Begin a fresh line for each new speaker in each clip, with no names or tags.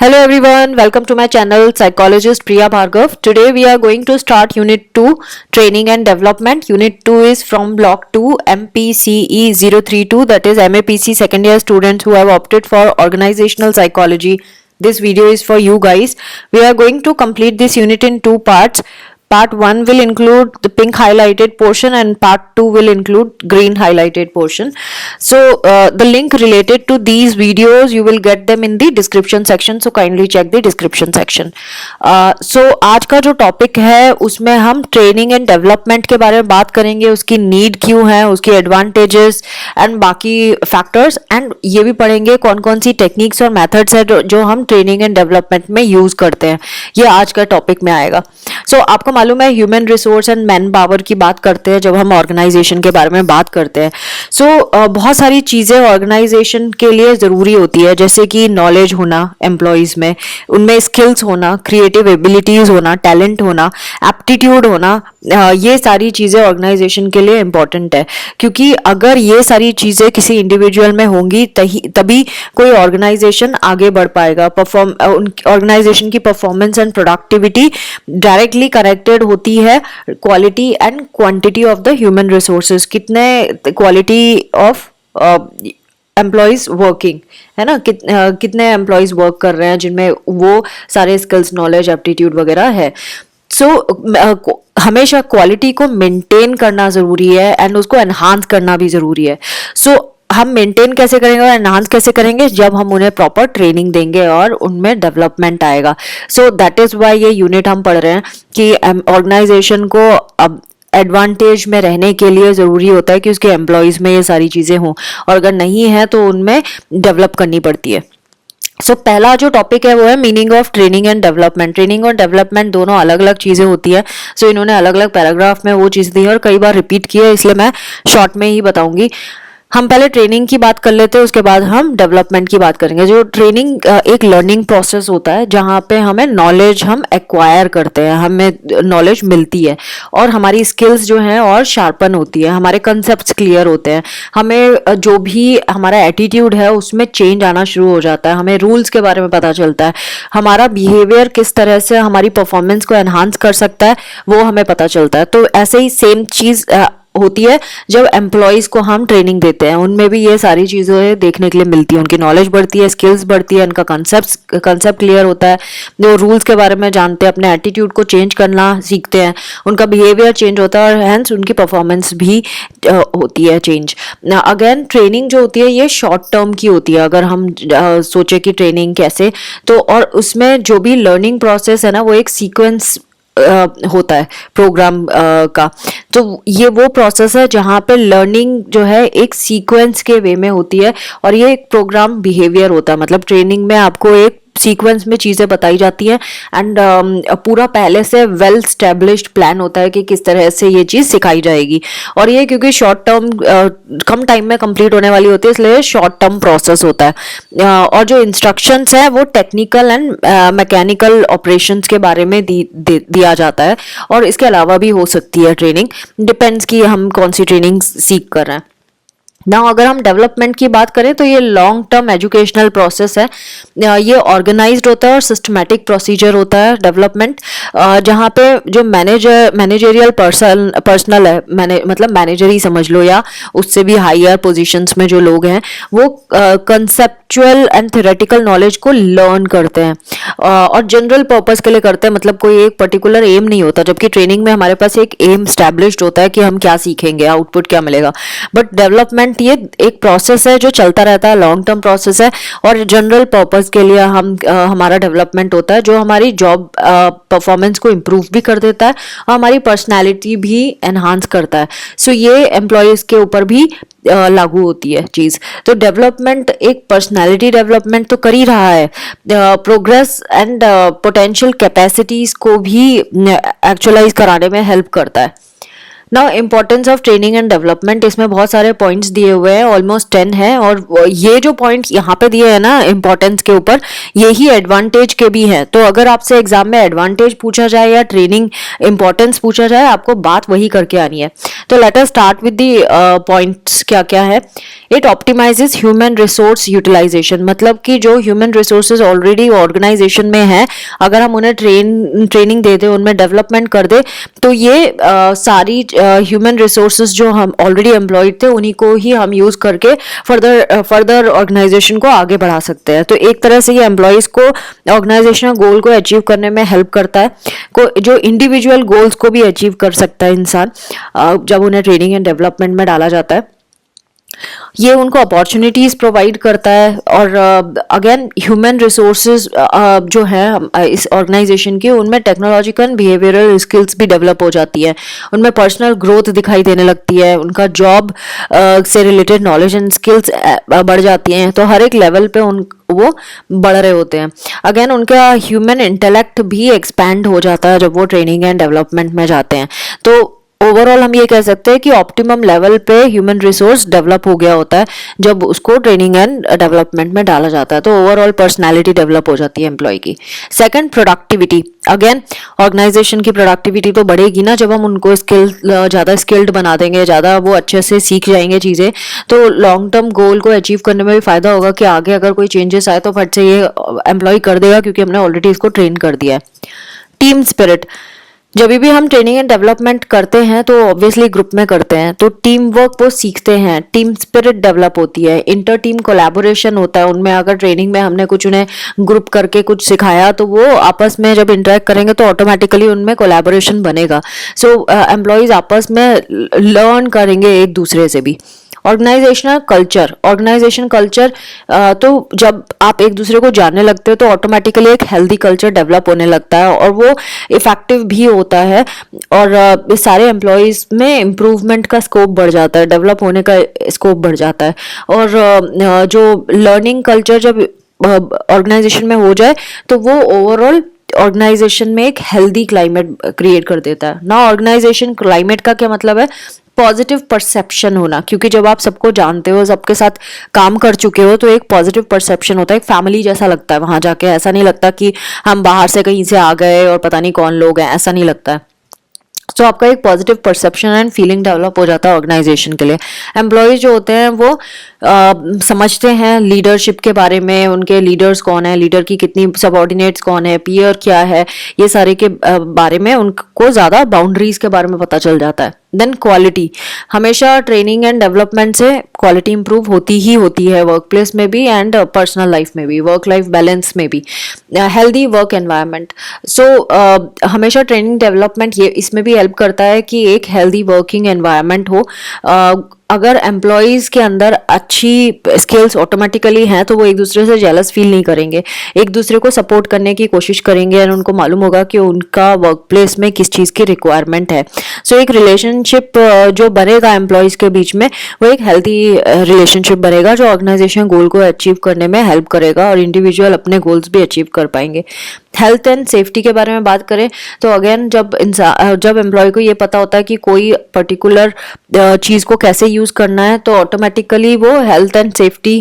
Hello everyone, welcome to my channel Psychologist Priya Bhargav. Today we are going to start Unit 2 Training and Development. Unit 2 is from Block 2 MPCE 032, that is MAPC second year students who have opted for Organizational Psychology. This video is for you guys. We are going to complete this unit in two parts. Part 1 will include the pink highlighted portion and part 2 will include green highlighted portion. So the link related to these videos you will get them in the description section, so kindly check the description section. So आज का जो topic है उसमें हम training and development के बारे में बात करेंगे, उसकी नीड क्यों है, उसकी एडवांटेजेस एंड बाकी फैक्टर्स, एंड ये भी पढ़ेंगे कौन कौन सी टेक्निक्स और मेथड्स है जो हम ट्रेनिंग एंड डेवलपमेंट में यूज करते हैं. ये आज का टॉपिक में आएगा. सो आपको मालूम है human resource and man power की बात करते हैं जब हम ऑर्गेनाइजेशन के बारे में बात करते हैं. सो बहुत सारी चीज़ें ऑर्गेनाइजेशन के लिए ज़रूरी होती है, जैसे कि नॉलेज होना एम्प्लॉयज़ में, उनमें स्किल्स होना, क्रिएटिव एबिलिटीज़ होना, टैलेंट होना, एप्टीट्यूड होना. ये सारी चीज़ें ऑर्गेनाइजेशन के लिए इम्पॉर्टेंट है, क्योंकि अगर ये सारी चीज़ें किसी इंडिविजुअल में होंगी तभी कोई ऑर्गेनाइजेशन आगे बढ़ पाएगा. ऑर्गेनाइजेशन की performance and productivity directly connected होती है quality and quantity of the human resources. कितने क्वालिटी ऑफ एम्प्लॉयज वर्किंग है ना, कितने एम्प्लॉयज वर्क कर रहे हैं जिनमें वो सारे स्किल्स, नॉलेज, एप्टीट्यूड वगैरह है. सो हमेशा क्वालिटी को मेंटेन करना ज़रूरी है एंड उसको एनहांस करना भी ज़रूरी है. सो हम मेंटेन कैसे करेंगे और एनहांस कैसे करेंगे, जब हम उन्हें प्रॉपर ट्रेनिंग देंगे और उनमें डेवलपमेंट आएगा. सो दैट इज़ वाई ये यूनिट हम पढ़ रहे हैं कि ऑर्गेनाइजेशन को अब एडवांटेज में रहने के लिए ज़रूरी होता है कि उसके एम्प्लॉयज़ में ये सारी चीज़ें हों, और अगर नहीं है तो उनमें डेवलप करनी पड़ती है. सो पहला जो टॉपिक है वो है meaning of training and development. Training और डेवलपमेंट दोनों अलग अलग चीज़ें होती है. सो इन्होंने अलग अलग पैराग्राफ में वो चीज़ दी है और कई बार रिपीट की है, इसलिए मैं शॉर्ट में ही बताऊंगी. हम पहले ट्रेनिंग की बात कर लेते हैं, उसके बाद हम डेवलपमेंट की बात करेंगे. जो ट्रेनिंग एक लर्निंग प्रोसेस होता है जहाँ पे हमें नॉलेज हम एक्वायर करते हैं, हमें नॉलेज मिलती है और हमारी स्किल्स जो हैं और शार्पन होती है, हमारे कंसेप्ट्स क्लियर होते हैं, हमें जो भी हमारा एटीट्यूड है उसमें चेंज आना शुरू हो जाता है, हमें रूल्स के बारे में पता चलता है, हमारा बिहेवियर किस तरह से हमारी परफॉर्मेंस को एनहांस कर सकता है वो हमें पता चलता है. तो ऐसे ही सेम चीज़ होती है जब एम्प्लॉयज़ को हम ट्रेनिंग देते हैं, उनमें भी ये सारी चीज़ें देखने के लिए मिलती है. उनकी नॉलेज बढ़ती है, स्किल्स बढ़ती है, उनका कंसेप्ट क्लियर होता है, जो रूल्स के बारे में जानते हैं, अपने एटीट्यूड को चेंज करना सीखते हैं, उनका बिहेवियर चेंज होता है और हैंस उनकी परफॉर्मेंस भी होती है चेंज. अगेन ट्रेनिंग जो होती है ये शॉर्ट टर्म की होती है. अगर हम सोचे कि ट्रेनिंग कैसे, तो और उसमें जो भी लर्निंग प्रोसेस है ना वो एक सीक्वेंस होता है प्रोग्राम का. तो ये वो प्रोसेस है जहाँ पे लर्निंग जो है एक सीक्वेंस के वे में होती है और ये एक प्रोग्राम बिहेवियर होता है. मतलब ट्रेनिंग में आपको एक सीक्वेंस में चीज़ें बताई जाती हैं एंड पूरा पहले से वेल स्टैब्लिश्ड प्लान होता है कि किस तरह से ये चीज़ सिखाई जाएगी. और ये क्योंकि शॉर्ट टर्म कम टाइम में कंप्लीट होने वाली होती है, इसलिए शॉर्ट टर्म प्रोसेस होता है. और जो इंस्ट्रक्शंस है वो टेक्निकल एंड मैकेनिकल ऑपरेशंस के बारे में दिया जाता है, और इसके अलावा भी हो सकती है ट्रेनिंग, डिपेंड्स कि हम कौन सी ट्रेनिंग सीख कर रहे हैं ना. अगर हम डेवलपमेंट की बात करें तो ये लॉन्ग टर्म एजुकेशनल प्रोसेस है. ये ऑर्गेनाइज्ड होता है और सिस्टमैटिक प्रोसीजर होता है डेवलपमेंट, जहाँ पे जो मैनेजरियल पर्सनल है, मतलब मैनेजर ही समझ लो या उससे भी हायर पोजीशंस में जो लोग हैं वो कंसेप्चुअल एंड थ्योरेटिकल नॉलेज को लर्न करते हैं और जनरल पर्पस के लिए करते हैं. मतलब कोई एक पर्टिकुलर एम नहीं होता, जबकि ट्रेनिंग में हमारे पास एक एम स्टैब्लिश्ड होता है कि हम क्या सीखेंगे, आउटपुट क्या मिलेगा. बट डेवलपमेंट ये एक प्रोसेस है जो चलता रहता है, लॉन्ग टर्म प्रोसेस है और जनरल पर्पस के लिए हमारा डेवलपमेंट होता है जो हमारी जॉब परफॉर्मेंस को इम्प्रूव भी कर देता है और हमारी पर्सनैलिटी भी एनहांस करता है. सो ये एम्प्लॉयज़ के ऊपर भी लागू होती है चीज़. तो डेवलपमेंट एक पर्सनैलिटी डेवलपमेंट तो कर ही रहा है, प्रोग्रेस एंड पोटेंशियल कैपेसिटीज़ को भी एक्चुअलाइज कराने में हेल्प करता है. Now importance of training and development, इसमें बहुत सारे पॉइंट्स दिए हुए हैं, ऑलमोस्ट 10 है, और ये जो पॉइंट यहाँ पे दिए हैं ना इम्पोर्टेंस के ऊपर, यही एडवांटेज के भी हैं। तो अगर आपसे एग्जाम में एडवांटेज पूछा जाए या ट्रेनिंग इम्पोर्टेंस पूछा जाए, आपको बात वही करके आनी है। तो let us start with the points क्या क्या है। इट ऑप्टिमाइजेस ह्यूमन रिसोर्स यूटिलाइजेशन, मतलब कि जो ह्यूमन रिसोर्सेज ऑलरेडी ऑर्गेनाइजेशन में है, अगर हम उन्हें ट्रेनिंग दे दें, उनमें डेवलपमेंट कर दे, तो ये सारी ह्यूमन रिसोर्सेज जो हम ऑलरेडी एम्प्लॉयड थे उन्हीं को ही हम यूज करके फर्दर ऑर्गेनाइजेशन को आगे बढ़ा सकते हैं। तो एक तरह से ये एम्प्लॉयज को ऑर्गेनाइजेशनल गोल को अचीव करने में हेल्प करता है, को जो इंडिविजुअल गोल्स को भी अचीव कर सकता है इंसान जब उन्हें ट्रेनिंग एंड डेवलपमेंट में डाला जाता है। ये उनको अपॉर्चुनिटीज प्रोवाइड करता है, और अगेन ह्यूमन रिसोर्सेज जो है इस ऑर्गेनाइजेशन की, उनमें टेक्नोलॉजिकल बिहेवियरल स्किल्स भी डेवलप हो जाती है, उनमें पर्सनल ग्रोथ दिखाई देने लगती है, उनका जॉब से रिलेटेड नॉलेज एंड स्किल्स बढ़ जाती हैं। तो हर एक लेवल पे वो बढ़ रहे होते हैं। अगेन उनका ह्यूमन इंटेलेक्ट भी एक्सपैंड हो जाता है जब वो ट्रेनिंग एंड डेवलपमेंट में जाते हैं। तो ओवरऑल हम ये कह सकते हैं कि ऑप्टिमम लेवल पे ह्यूमन रिसोर्स डेवलप हो गया होता है जब उसको ट्रेनिंग एंड डेवलपमेंट में डाला जाता है। तो ओवरऑल पर्सनालिटी डेवलप हो जाती है एम्प्लॉय की। Second, productivity. अगेन ऑर्गेनाइजेशन की प्रोडक्टिविटी तो बढ़ेगी ना जब हम उनको ज़्यादा स्किल्ड बना देंगे, ज़्यादा वो अच्छे से सीख जाएंगे चीज़ें, तो लॉन्ग टर्म गोल को अचीव करने में भी फायदा होगा कि आगे अगर कोई चेंजेस आए तो फट से ये एम्प्लॉय कर देगा, क्योंकि हमने ऑलरेडी इसको ट्रेन कर दिया है। टीम स्पिरिट, जब भी हम ट्रेनिंग एंड डेवलपमेंट करते हैं तो ऑब्वियसली ग्रुप में करते हैं, तो टीम वर्क वो सीखते हैं, टीम स्पिरिट डेवलप होती है, इंटर टीम कोलैबोरेशन होता है उनमें। अगर ट्रेनिंग में हमने कुछ उन्हें ग्रुप करके कुछ सिखाया, तो वो आपस में जब इंटरेक्ट करेंगे तो ऑटोमेटिकली उनमें कोलैबोरेशन बनेगा। सो एम्प्लॉयज आपस में लर्न करेंगे एक दूसरे से भी। ऑर्गेनाइजेशन कल्चर, तो जब आप एक दूसरे को जानने लगते हो तो ऑटोमेटिकली एक हेल्दी कल्चर डेवलप होने लगता है, और वो इफेक्टिव भी होता है, और सारे एम्प्लॉयज में इम्प्रूवमेंट का स्कोप बढ़ जाता है, डेवलप होने का स्कोप बढ़ जाता है। और जो लर्निंग कल्चर जब ऑर्गेनाइजेशन में हो जाए तो वो ओवरऑल ऑर्गेनाइजेशन में एक हेल्दी क्लाइमेट क्रिएट कर देता है ना। ऑर्गेनाइजेशन क्लाइमेट का क्या मतलब है? पॉजिटिव परसेप्शन होना, क्योंकि जब आप सबको जानते हो, सबके साथ काम कर चुके हो, तो एक पॉजिटिव परसेप्शन होता है, एक फैमिली जैसा लगता है वहां जाके। ऐसा नहीं लगता कि हम बाहर से कहीं से आ गए और पता नहीं कौन लोग हैं, ऐसा नहीं लगता है। तो आपका एक positive perception and feeling develop हो जाता है ऑर्गेनाइजेशन के लिए। एम्प्लॉयज जो होते हैं वो समझते हैं लीडरशिप के बारे में, उनके लीडर्स कौन है, लीडर की कितनी सबऑर्डिनेट्स कौन है, पीयर क्या है, ये सारे के बारे में उनको ज़्यादा बाउंड्रीज के बारे में पता चल जाता है। देन क्वालिटी, हमेशा ट्रेनिंग एंड डेवलपमेंट से क्वालिटी इंप्रूव होती ही होती है, वर्क प्लेस में भी एंड पर्सनल लाइफ में भी, वर्क लाइफ बैलेंस में भी। हेल्दी वर्क एनवायरनमेंट, सो हमेशा ट्रेनिंग डेवलपमेंट ये इसमें भी हेल्प करता है कि एक हेल्दी वर्किंग एनवायरनमेंट हो। अगर एम्प्लॉयज के अंदर अच्छी स्किल्स ऑटोमेटिकली हैं तो वो एक दूसरे से जेलस फील नहीं करेंगे, एक दूसरे को सपोर्ट करने की कोशिश करेंगे, और उनको मालूम होगा कि उनका वर्क प्लेस में किस चीज़ की रिक्वायरमेंट है। सो एक रिलेशनशिप जो बनेगा एम्प्लॉयज के बीच में, वो एक हेल्थी रिलेशनशिप बनेगा जो ऑर्गेनाइजेशन गोल को अचीव करने में हेल्प करेगा, और इंडिविजुअल अपने गोल्स भी अचीव कर पाएंगे। हेल्थ एंड सेफ्टी के बारे में बात करें तो अगेन जब एम्प्लॉय को ये पता होता है कि कोई पर्टिकुलर चीज़ को कैसे यूज़ करना है, तो ऑटोमेटिकली वो हेल्थ एंड सेफ्टी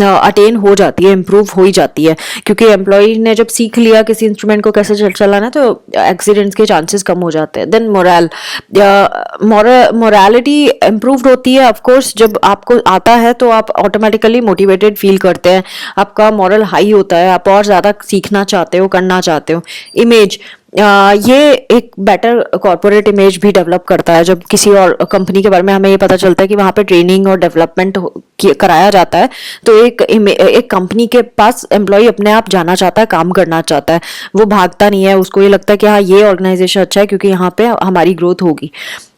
अटेन हो जाती है, इम्प्रूव हो ही जाती है, क्योंकि एम्प्लॉय ने जब सीख लिया किसी इंस्ट्रूमेंट को कैसे चलाना है, तो एक्सीडेंट्स के चांसेस कम हो जाते हैं। देन मोरालिटी इम्प्रूव होती है। ऑफकोर्स जब आपको आता है तो आप ऑटोमेटिकली मोटिवेटेड फील करते हैं, आपका मॉरल हाई होता है, आप और ज़्यादा सीखना चाहते हो, करना चाहते हो। इमेज, ये एक बेटर कॉर्पोरेट इमेज भी डेवलप करता है। जब किसी और कंपनी के बारे में हमें ये पता चलता है कि वहाँ पे ट्रेनिंग और डेवलपमेंट कराया जाता है, तो एक कंपनी के पास एम्प्लॉय अपने आप जाना चाहता है, काम करना चाहता है, वो भागता नहीं है, उसको ये लगता है कि हाँ ये ऑर्गेनाइजेशन अच्छा है क्योंकि यहाँ पे हमारी ग्रोथ होगी।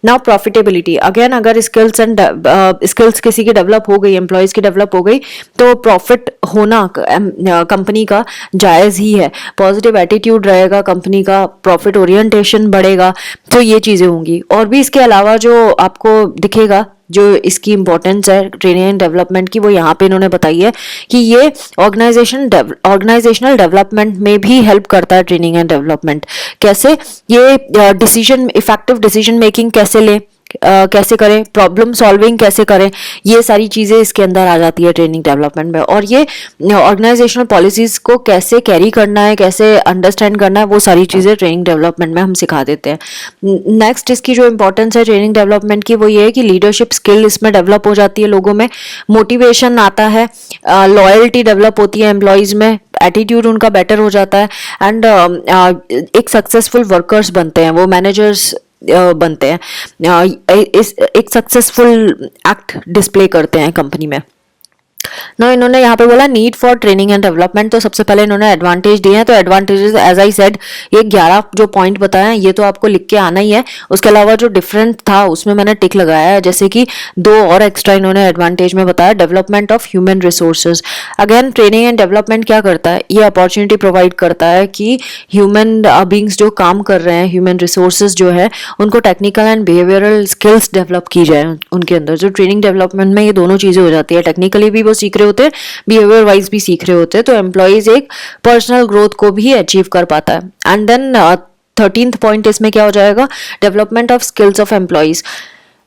नाउ प्रॉफिटेबिलिटी, अगेन अगर स्किल्स किसी की डेवलप हो गई, एम्प्लॉयज़ की डेवलप हो गई, तो प्रॉफिट होना कंपनी का जायज़ ही है। पॉजिटिव एटीट्यूड रहेगा कंपनी का, प्रॉफिट ओरिएंटेशन बढ़ेगा, तो ये चीज़ें होंगी। और भी इसके अलावा जो आपको दिखेगा, जो इसकी इंपॉर्टेंस है ट्रेनिंग एंड डेवलपमेंट की, वो यहाँ पे इन्होंने बताई है कि ये ऑर्गेनाइजेशनल डेवलपमेंट में भी हेल्प करता है। ट्रेनिंग एंड डेवलपमेंट कैसे? ये इफेक्टिव डिसीजन मेकिंग कैसे ले, कैसे करें, प्रॉब्लम सॉल्विंग कैसे करें, ये सारी चीज़ें इसके अंदर आ जाती है ट्रेनिंग डेवलपमेंट में। और ये ऑर्गेनाइजेशनल पॉलिसीज़ को कैसे कैरी करना है, कैसे अंडरस्टैंड करना है, वो सारी चीज़ें ट्रेनिंग डेवलपमेंट में हम सिखा देते हैं। नेक्स्ट इसकी जो इंपॉर्टेंस है ट्रेनिंग डेवलपमेंट की, वो ये है कि लीडरशिप स्किल इसमें डेवलप हो जाती है लोगों में, मोटिवेशन आता है, लॉयल्टी डेवलप होती है एम्प्लॉयज़ में, एटीट्यूड उनका बेटर हो जाता है, एंड एक सक्सेसफुल वर्कर्स बनते हैं, वो मैनेजर्स बनते हैं, एक सक्सेसफुल एक्ट डिस्प्ले करते हैं कंपनी में ना। इन्होंने यहाँ पे बोला need for training and development, तो सबसे पहले इन्होंने एडवांटेज दिए हैं। तो एडवांटेजेस एज आई सेड, ये 11 जो पॉइंट बताए हैं ये तो आपको लिख के आना ही है। उसके अलावा जो डिफरेंट था उसमें मैंने टिक लगाया है, जैसे कि 2 और एक्स्ट्रा इन्होंने एडवांटेज में बताया। Development of human resources, again training and development क्या करता है, ये अपॉर्चुनिटी प्रोवाइड करता है कि ह्यूमन बींग्स जो काम कर रहे हैं, ह्यूमन रिसोर्सेज जो है, उनको technical and behavioural skills develop की जाए उनके अंदर। जो ट्रेनिंग डेवलपमेंट में ये दोनों चीज़ें हो जाती है, टेक्निकली भी वो सीख रहे होते हैं, बिहेवियर वाइज भी सीख रहे होते हैं, तो एम्प्लॉइज एक पर्सनल ग्रोथ को भी अचीव कर पाता है। एंड देन 13th पॉइंट इसमें क्या हो जाएगा, development of skills of employees.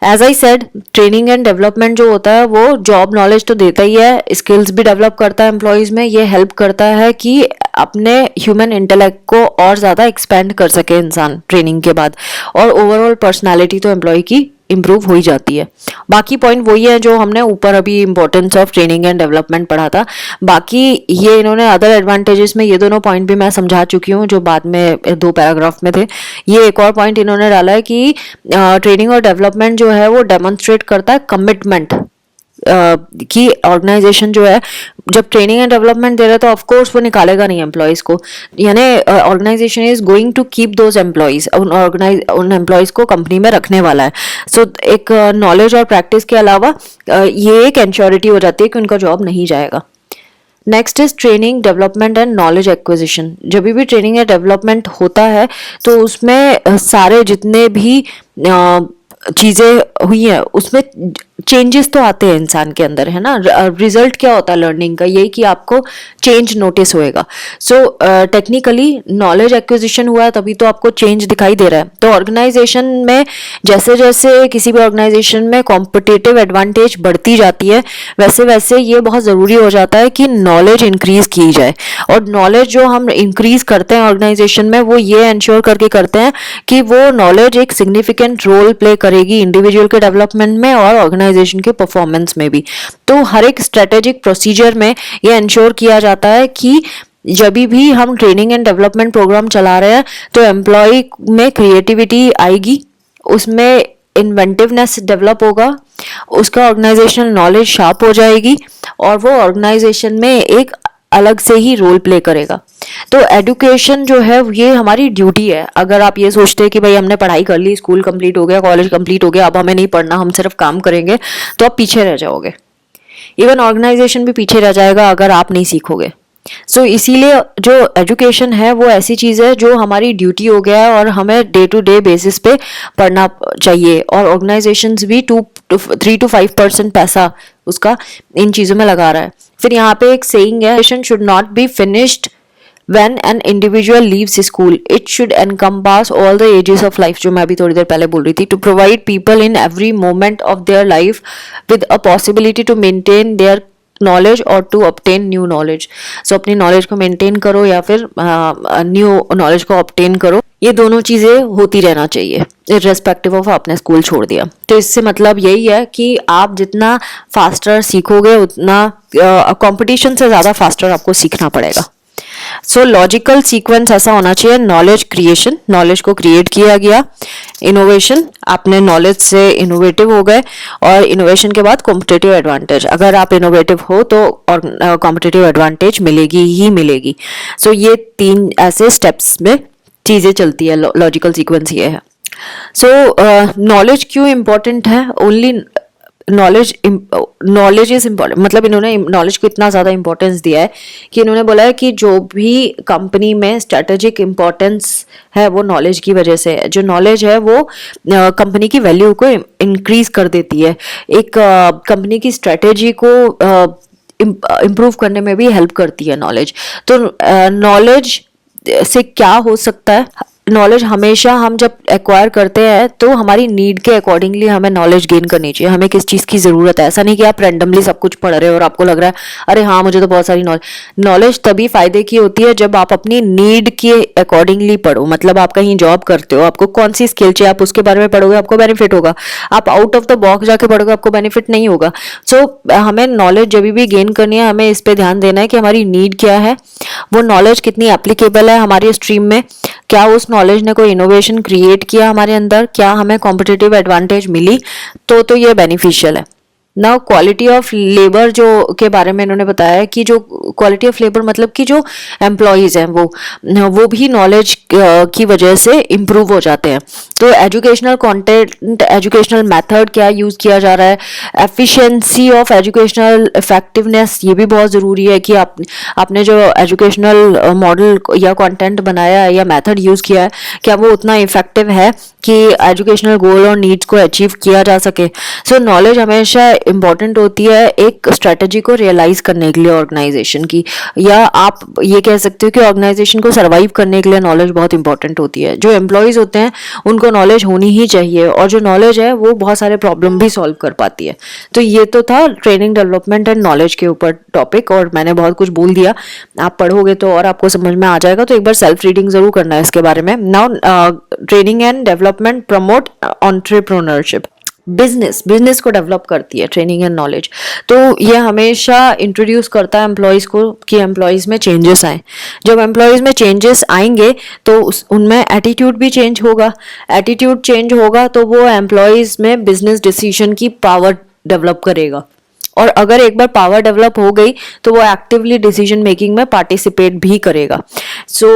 As I said, training and development जो होता है वो जॉब नॉलेज तो देता ही है, स्किल्स भी डेवलप करता है एम्प्लॉइज में। ये हेल्प करता है कि अपने ह्यूमन इंटेलेक्ट को और ज़्यादा एक्सपेंड कर सके इंसान ट्रेनिंग के बाद, और ओवरऑल पर्सनालिटी तो एम्प्लॉय की इम्प्रूव हो ही जाती है। बाकी पॉइंट वही है जो हमने ऊपर अभी importance of training and development पढ़ा था। बाकी ये इन्होंने अदर एडवांटेजेस में ये दोनों पॉइंट भी मैं समझा चुकी हूँ जो बाद में 2 पैराग्राफ में थे। ये एक और पॉइंट इन्होंने डाला है कि ट्रेनिंग और डेवलपमेंट जो है वो डेमोन्स्ट्रेट करता है कमिटमेंट कि ऑर्गेनाइजेशन जो है जब ट्रेनिंग एंड डेवलपमेंट दे रहा है तो ऑफकोर्स वो निकालेगा नहीं एम्प्लॉयज़ को, यानी organization is going to keep those employees, उन एम्प्लॉयज़ को कंपनी में रखने वाला है। सो एक नॉलेज और प्रैक्टिस के अलावा ये एक एंश्योरिटी हो जाती है कि उनका जॉब नहीं जाएगा। Next is training development and knowledge acquisition. जब भी ट्रेनिंग या डेवलपमेंट होता है तो उसमें सारे जितने भी चीज़ें हुई हैं उसमें चेंजेस तो आते हैं इंसान के अंदर, है ना। रिजल्ट क्या होता है लर्निंग का, यही कि आपको चेंज नोटिस होएगा। सो टेक्निकली नॉलेज एक्विजिशन हुआ है तभी तो आपको चेंज दिखाई दे रहा है। तो ऑर्गेनाइजेशन में जैसे जैसे किसी भी ऑर्गेनाइजेशन में कॉम्पिटिटिव एडवांटेज बढ़ती जाती है वैसे वैसे ये बहुत ज़रूरी हो जाता है कि नॉलेज इंक्रीज की जाए। और नॉलेज जो हम इंक्रीज करते हैं ऑर्गेनाइजेशन में वो ये इंश्योर करके करते हैं कि वो नॉलेज एक सिग्निफिकेंट रोल प्ले करेगी इंडिविजुअल के डेवलपमेंट में और ऑर्गेनाइजेशन के परफॉर्मेंस में भी। तो हर एक स्ट्रेटेजिक प्रोसीजर में ये इंश्योर किया जाता है कि जब भी हम ट्रेनिंग एंड डेवलपमेंट प्रोग्राम चला रहे हैं तो एम्प्लॉय में क्रिएटिविटी आएगी, उसमें इन्वेंटिवनेस डेवलप होगा, उसका ऑर्गेनाइजेशनल नॉलेज शार्प हो जाएगी और वो ऑर्गेनाइजेशन में एक अलग से ही रोल प्ले करेगा। तो एजुकेशन जो है ये हमारी ड्यूटी है। अगर आप ये सोचते हैं कि भाई हमने पढ़ाई कर ली, स्कूल कंप्लीट हो गया, कॉलेज कंप्लीट हो गया, अब हमें नहीं पढ़ना, हम सिर्फ काम करेंगे, तो आप पीछे रह जाओगे। इवन ऑर्गेनाइजेशन भी पीछे रह जाएगा अगर आप नहीं सीखोगे। सो इसीलिए जो एजुकेशन है वो ऐसी चीज़ है जो हमारी ड्यूटी हो गया है और हमें डे टू डे बेसिस पे पढ़ना चाहिए। और ऑर्गेनाइजेशंस भी 3 to 5% पैसा उसका इन चीज़ों में लगा रहा है। फिर यहाँ पे एक सेइंग है, education should not be finished when an individual leaves school, it should encompass all the ages of life, जो मैं अभी थोड़ी देर पहले बोल रही थी, to provide people in every moment of their life with a possibility to maintain their knowledge or to obtain new knowledge। so अपनी knowledge को maintain करो या फिर new knowledge को obtain करो, ये दोनों चीज़ें होती रहना चाहिए irrespective of आपने स्कूल छोड़ दिया। तो इससे मतलब यही है कि आप जितना फास्टर सीखोगे उतना कंपटीशन से ज़्यादा फास्टर आपको सीखना पड़ेगा। सो लॉजिकल सीक्वेंस ऐसा होना चाहिए, नॉलेज क्रिएशन, नॉलेज को क्रिएट किया गया, इनोवेशन, आपने नॉलेज से इनोवेटिव हो गए, और इनोवेशन के बाद कॉम्पिटिटिव एडवांटेज, अगर आप इनोवेटिव हो तो और कॉम्पिटिटिव एडवांटेज मिलेगी ही मिलेगी। सो ये 3 ऐसे स्टेप्स में चीज़ें चलती है, लॉजिकल सीक्वेंस ये है। सो नॉलेज क्यों इम्पोर्टेंट है, ओनली नॉलेज इज इम्पॉर्टेंट, मतलब इन्होंने नॉलेज को इतना ज़्यादा इंपॉर्टेंस दिया है कि इन्होंने बोला है कि जो भी कंपनी में स्ट्रेटेजिक इम्पोर्टेंस है वो नॉलेज की वजह से है। जो नॉलेज है वो कंपनी की वैल्यू को इंक्रीज कर देती है, एक कंपनी की स्ट्रेटेजी को इम्प्रूव करने में भी हेल्प करती है नॉलेज। तो नॉलेज से क्या हो सकता है, नॉलेज हमेशा हम जब एक्वायर करते हैं तो हमारी नीड के अकॉर्डिंगली हमें नॉलेज गेन करनी चाहिए, हमें किस चीज़ की ज़रूरत है। ऐसा नहीं कि आप रैंडमली सब कुछ पढ़ रहे हो और आपको लग रहा है अरे हाँ मुझे तो बहुत सारी नॉलेज तभी फायदे की होती है जब आप अपनी नीड के अकॉर्डिंगली पढ़ो। मतलब आप कहीं जॉब करते हो, आपको कौन सी स्किल चाहिए आप उसके बारे में पढ़ोगे, आपको बेनिफिट होगा। आप आउट ऑफ द बॉक्स जाके पढ़ोगे आपको बेनिफिट नहीं होगा। सो हमें नॉलेज जब भी गेन करनी है हमें इस पे ध्यान देना है कि हमारी नीड क्या है, वो नॉलेज कितनी एप्लीकेबल है हमारी स्ट्रीम में, क्या उस नॉलेज ने कोई इनोवेशन क्रिएट किया हमारे अंदर, क्या हमें कॉम्पिटिटिव एडवांटेज मिली, तो ये बेनिफिशियल है। नाउ क्वालिटी ऑफ लेबर जो के बारे में इन्होंने बताया कि जो क्वालिटी ऑफ लेबर मतलब कि जो एम्प्लॉयज़ हैं वो भी नॉलेज की वजह से इम्प्रूव हो जाते हैं। तो एजुकेशनल कंटेंट, एजुकेशनल मेथड क्या यूज़ किया जा रहा है, एफिशिएंसी ऑफ एजुकेशनल इफेक्टिवनेस, ये भी बहुत ज़रूरी है कि आपने जो एजुकेशनल मॉडल या कंटेंट बनाया है या मेथड यूज़ किया है क्या वो उतना इफेक्टिव है कि एजुकेशनल गोल और नीड्स को अचीव किया जा सके। सो नॉलेज हमेशा इम्पॉर्टेंट होती है एक स्ट्रेटजी को रियलाइज करने के लिए ऑर्गेनाइजेशन की, या आप ये कह सकते हो कि ऑर्गेनाइजेशन को सर्वाइव करने के लिए नॉलेज बहुत इंपॉर्टेंट होती है। जो एम्प्लॉयज़ होते हैं उनको नॉलेज होनी ही चाहिए, और जो नॉलेज है वो बहुत सारे प्रॉब्लम भी सॉल्व कर पाती है। तो ये तो था ट्रेनिंग डेवलपमेंट एंड नॉलेज के ऊपर टॉपिक, और मैंने बहुत कुछ बोल दिया। आप पढ़ोगे तो और आपको समझ में आ जाएगा, तो एक बार सेल्फ रीडिंग जरूर करना है इसके बारे में। Now training and development promote entrepreneurship, business को डेवलप करती है ट्रेनिंग एंड नॉलेज। तो ये हमेशा इंट्रोड्यूस करता है एम्प्लॉयज़ को कि एम्प्लॉयज़ में चेंजेस आए। जब एम्प्लॉयज़ में चेंजेस आएंगे तो उनमें एटीट्यूड भी चेंज होगा, एटीट्यूड चेंज होगा तो वो एम्प्लॉयज़ में बिजनेस डिसीजन की पावर डेवलप करेगा, और अगर एक बार पावर डेवलप हो गई तो वो एक्टिवली डिसीजन मेकिंग में पार्टिसिपेट भी करेगा। सो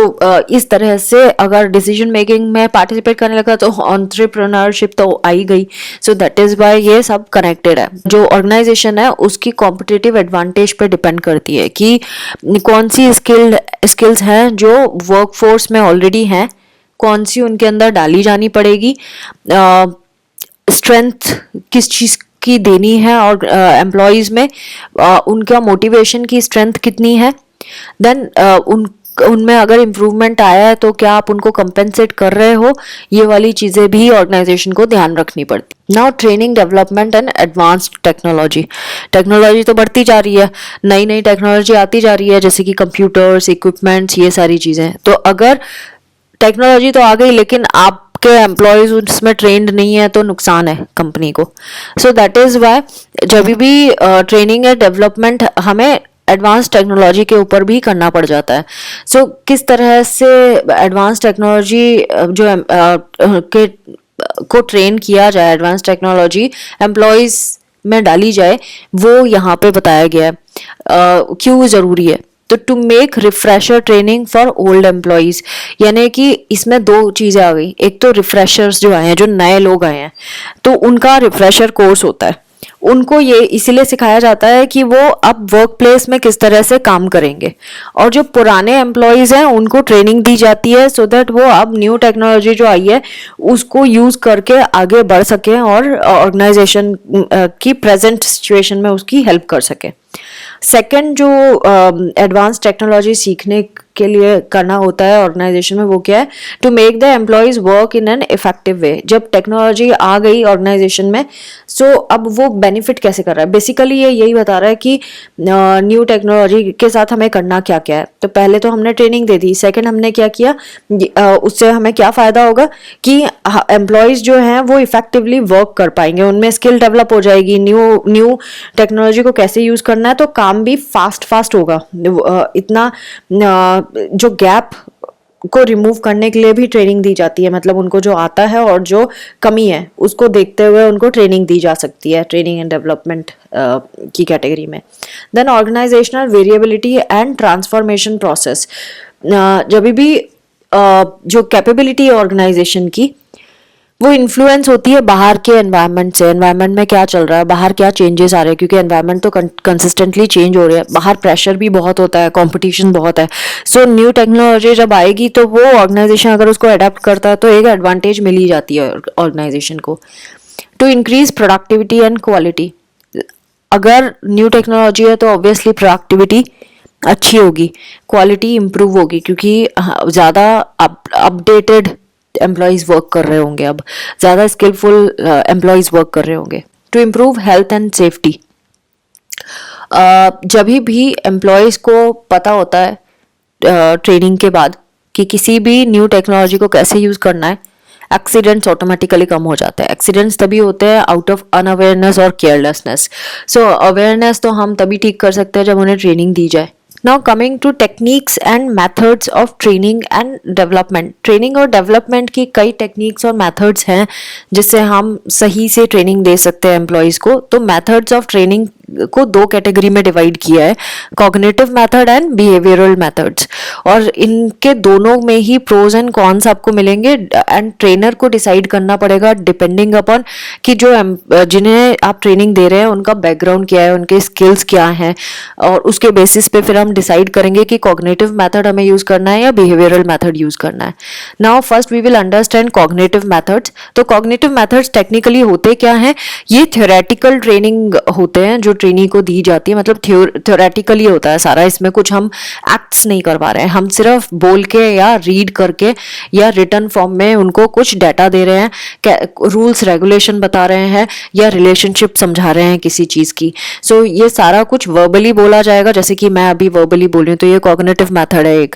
इस तरह से अगर डिसीजन मेकिंग में पार्टिसिपेट करने लगा तो एंटरप्रेन्योरशिप तो आ ही गई। सो दैट इज वाई ये सब कनेक्टेड है। जो ऑर्गेनाइजेशन है उसकी कॉम्पिटिटिव एडवांटेज पे डिपेंड करती है कि कौन सी स्किल्स हैं जो वर्कफोर्स में ऑलरेडी हैं, कौन सी उनके अंदर डाली जानी पड़ेगी, स्ट्रेंथ किस चीज़ की देनी है, और एम्प्लॉयज़ में उनका मोटिवेशन की स्ट्रेंथ कितनी है, देन उनमें अगर इम्प्रूवमेंट आया है तो क्या आप उनको कंपेंसेट कर रहे हो, ये वाली चीज़ें भी ऑर्गेनाइजेशन को ध्यान रखनी पड़ती। Now training development and advanced technology तो बढ़ती जा रही है, नई नई टेक्नोलॉजी आती जा रही है, जैसे कि कंप्यूटर्स, इक्विपमेंट्स, ये सारी चीज़ें। तो अगर टेक्नोलॉजी तो आ गई लेकिन आप के एम्प्लॉयज उसमें ट्रेंड नहीं है तो नुकसान है कंपनी को। सो दैट इज वाई जब भी ट्रेनिंग या डेवलपमेंट हमें एडवांस टेक्नोलॉजी के ऊपर भी करना पड़ जाता है। सो किस तरह से एडवांस टेक्नोलॉजी जो के को ट्रेन किया जाए, एडवांस टेक्नोलॉजी एम्प्लॉयज में डाली जाए, वो यहाँ पे बताया गया है। क्यों ज़रूरी है, तो to make refresher training for old employees, यानी कि इसमें दो चीज़ें आ गई। एक तो रिफ्रेशर्स जो आए हैं, जो नए लोग आए हैं, तो उनका रिफ्रेशर कोर्स होता है। उनको ये इसीलिए सिखाया जाता है कि वो अब वर्क प्लेस में किस तरह से काम करेंगे, और जो पुराने एम्प्लॉयज़ हैं उनको ट्रेनिंग दी जाती है सो दैट वो अब न्यू टेक्नोलॉजी जो आई है उसको यूज़ करके आगे बढ़ सकें और ऑर्गेनाइजेशन की प्रेजेंट सिचुएशन में उसकी हेल्प कर सकें। सेकंड जो एडवांस टेक्नोलॉजी सीखने के लिए करना होता है ऑर्गेनाइजेशन में, वो क्या है, to make the employees work in an effective way. जब टेक्नोलॉजी आ गई ऑर्गेनाइजेशन में, सो अब वो बेनिफिट कैसे कर रहा है, बेसिकली ये यही बता रहा है कि न्यू टेक्नोलॉजी के साथ हमें करना क्या क्या है। तो पहले तो हमने ट्रेनिंग दे दी, सेकंड हमने क्या किया, उससे हमें क्या फ़ायदा होगा कि एम्प्लॉयज़ जो हैं वो इफेक्टिवली वर्क कर पाएंगे, उनमें स्किल डेवलप हो जाएगी, न्यू टेक्नोलॉजी को कैसे यूज़ करना है, तो काम भी फास्ट होगा। इतना जो गैप को रिमूव करने के लिए भी ट्रेनिंग दी जाती है, मतलब उनको जो आता है और जो कमी है उसको देखते हुए उनको ट्रेनिंग दी जा सकती है ट्रेनिंग एंड डेवलपमेंट की कैटेगरी में। Then organizational variability and transformation process, जब भी जो कैपेबिलिटी है ऑर्गेनाइजेशन की वो इन्फ्लुएंस होती है बाहर के एनवायरनमेंट से। एनवायरनमेंट में क्या चल रहा है, बाहर क्या चेंजेस आ रहे हैं, क्योंकि एनवायरनमेंट तो कंसिस्टेंटली चेंज हो रहे हैं, बाहर प्रेशर भी बहुत होता है, कंपटीशन बहुत है। सो न्यू टेक्नोलॉजी जब आएगी तो वो ऑर्गेनाइजेशन अगर उसको अडेप्ट करता है तो एक एडवांटेज मिल ही जाती है ऑर्गेनाइजेशन को। To increase productivity and quality, अगर न्यू टेक्नोलॉजी है तो ऑब्वियसली प्रोडक्टिविटी अच्छी होगी, क्वालिटी इंप्रूव होगी, क्योंकि ज़्यादा अपडेटेड एम्प्लॉयज़ वर्क कर रहे होंगे, अब ज़्यादा स्किलफुल एम्प्लॉयज़ वर्क कर रहे होंगे। To improve health and safety, जब भी एम्प्लॉयज़ को पता होता है ट्रेनिंग के बाद कि किसी भी न्यू टेक्नोलॉजी को कैसे यूज़ करना है, एक्सीडेंट्स ऑटोमेटिकली कम हो जाते हैं। एक्सीडेंट्स तभी होते हैं आउट ऑफ अनअवेयरनेस और केयरलेसनेस। सो अवेयरनेस तो हम तभी ठीक कर सकते हैं जब उन्हें ट्रेनिंग दी जाए। Now coming to techniques and methods of training and development. Training और डेवलपमेंट की कई टेक्निक्स और मेथड्स हैं जिससे हम सही से ट्रेनिंग दे सकते हैं एम्प्लॉयज़ को। तो मेथड्स ऑफ ट्रेनिंग को दो कैटेगरी में डिवाइड किया है, cognitive method and behavioural methods. और इनके दोनों में ही प्रोज एंड कॉन्स आपको मिलेंगे एंड ट्रेनर को डिसाइड करना पड़ेगा डिपेंडिंग अपॉन कि जो जिन्हें आप ट्रेनिंग दे रहे हैं उनका बैकग्राउंड क्या है, उनके स्किल्स क्या हैं, और उसके बेसिस पे फिर हम डिसाइड करेंगे कि कॉग्निटिव मेथड हमें यूज़ करना है या बिहेवियरल मेथड यूज़ करना है। Now first we will understand cognitive methods. तो कॉग्निटिव मेथड्स टेक्निकली होते क्या हैं? ये थ्योरेटिकल ट्रेनिंग होते हैं जो ट्रेनी को दी जाती है, मतलब थ्योरेटिकली होता है सारा, इसमें कुछ हम एक्ट्स नहीं करवा रहे हैं, हम सिर्फ बोल के या रीड करके या रिटन फॉर्म में उनको कुछ डाटा दे रहे हैं, रूल्स रेगुलेशन बता रहे हैं या रिलेशनशिप समझा रहे हैं किसी चीज़ की। सो ये सारा कुछ वर्बली बोला जाएगा, जैसे कि मैं अभी वर्बली बोल रही हूँ, तो ये कॉग्निटिव मेथड है एक,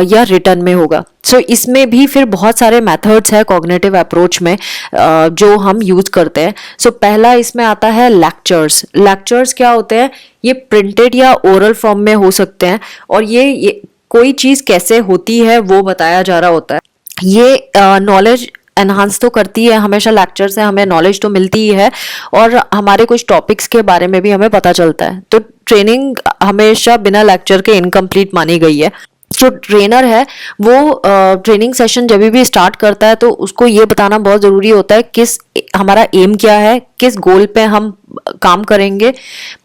या रिटन में होगा। सो इसमें भी फिर बहुत सारे मेथड्स है कॉग्निटिव अप्रोच में जो हम यूज करते हैं। सो पहला इसमें आता है लेक्चर्स। लेक्चर्स क्या होते हैं? ये प्रिंटेड या ओरल फॉर्म में हो सकते हैं और ये कोई चीज़ कैसे होती है वो बताया जा रहा होता है। ये नॉलेज एनहांस तो करती है, हमेशा लेक्चर से हमें नॉलेज तो मिलती ही है और हमारे कुछ टॉपिक्स के बारे में भी हमें पता चलता है। तो ट्रेनिंग हमेशा बिना लेक्चर के इनकम्प्लीट मानी गई है। जो ट्रेनर है वो ट्रेनिंग सेशन जब भी स्टार्ट करता है तो उसको ये बताना बहुत ज़रूरी होता है किस हमारा एम क्या है, किस गोल पे हम काम करेंगे,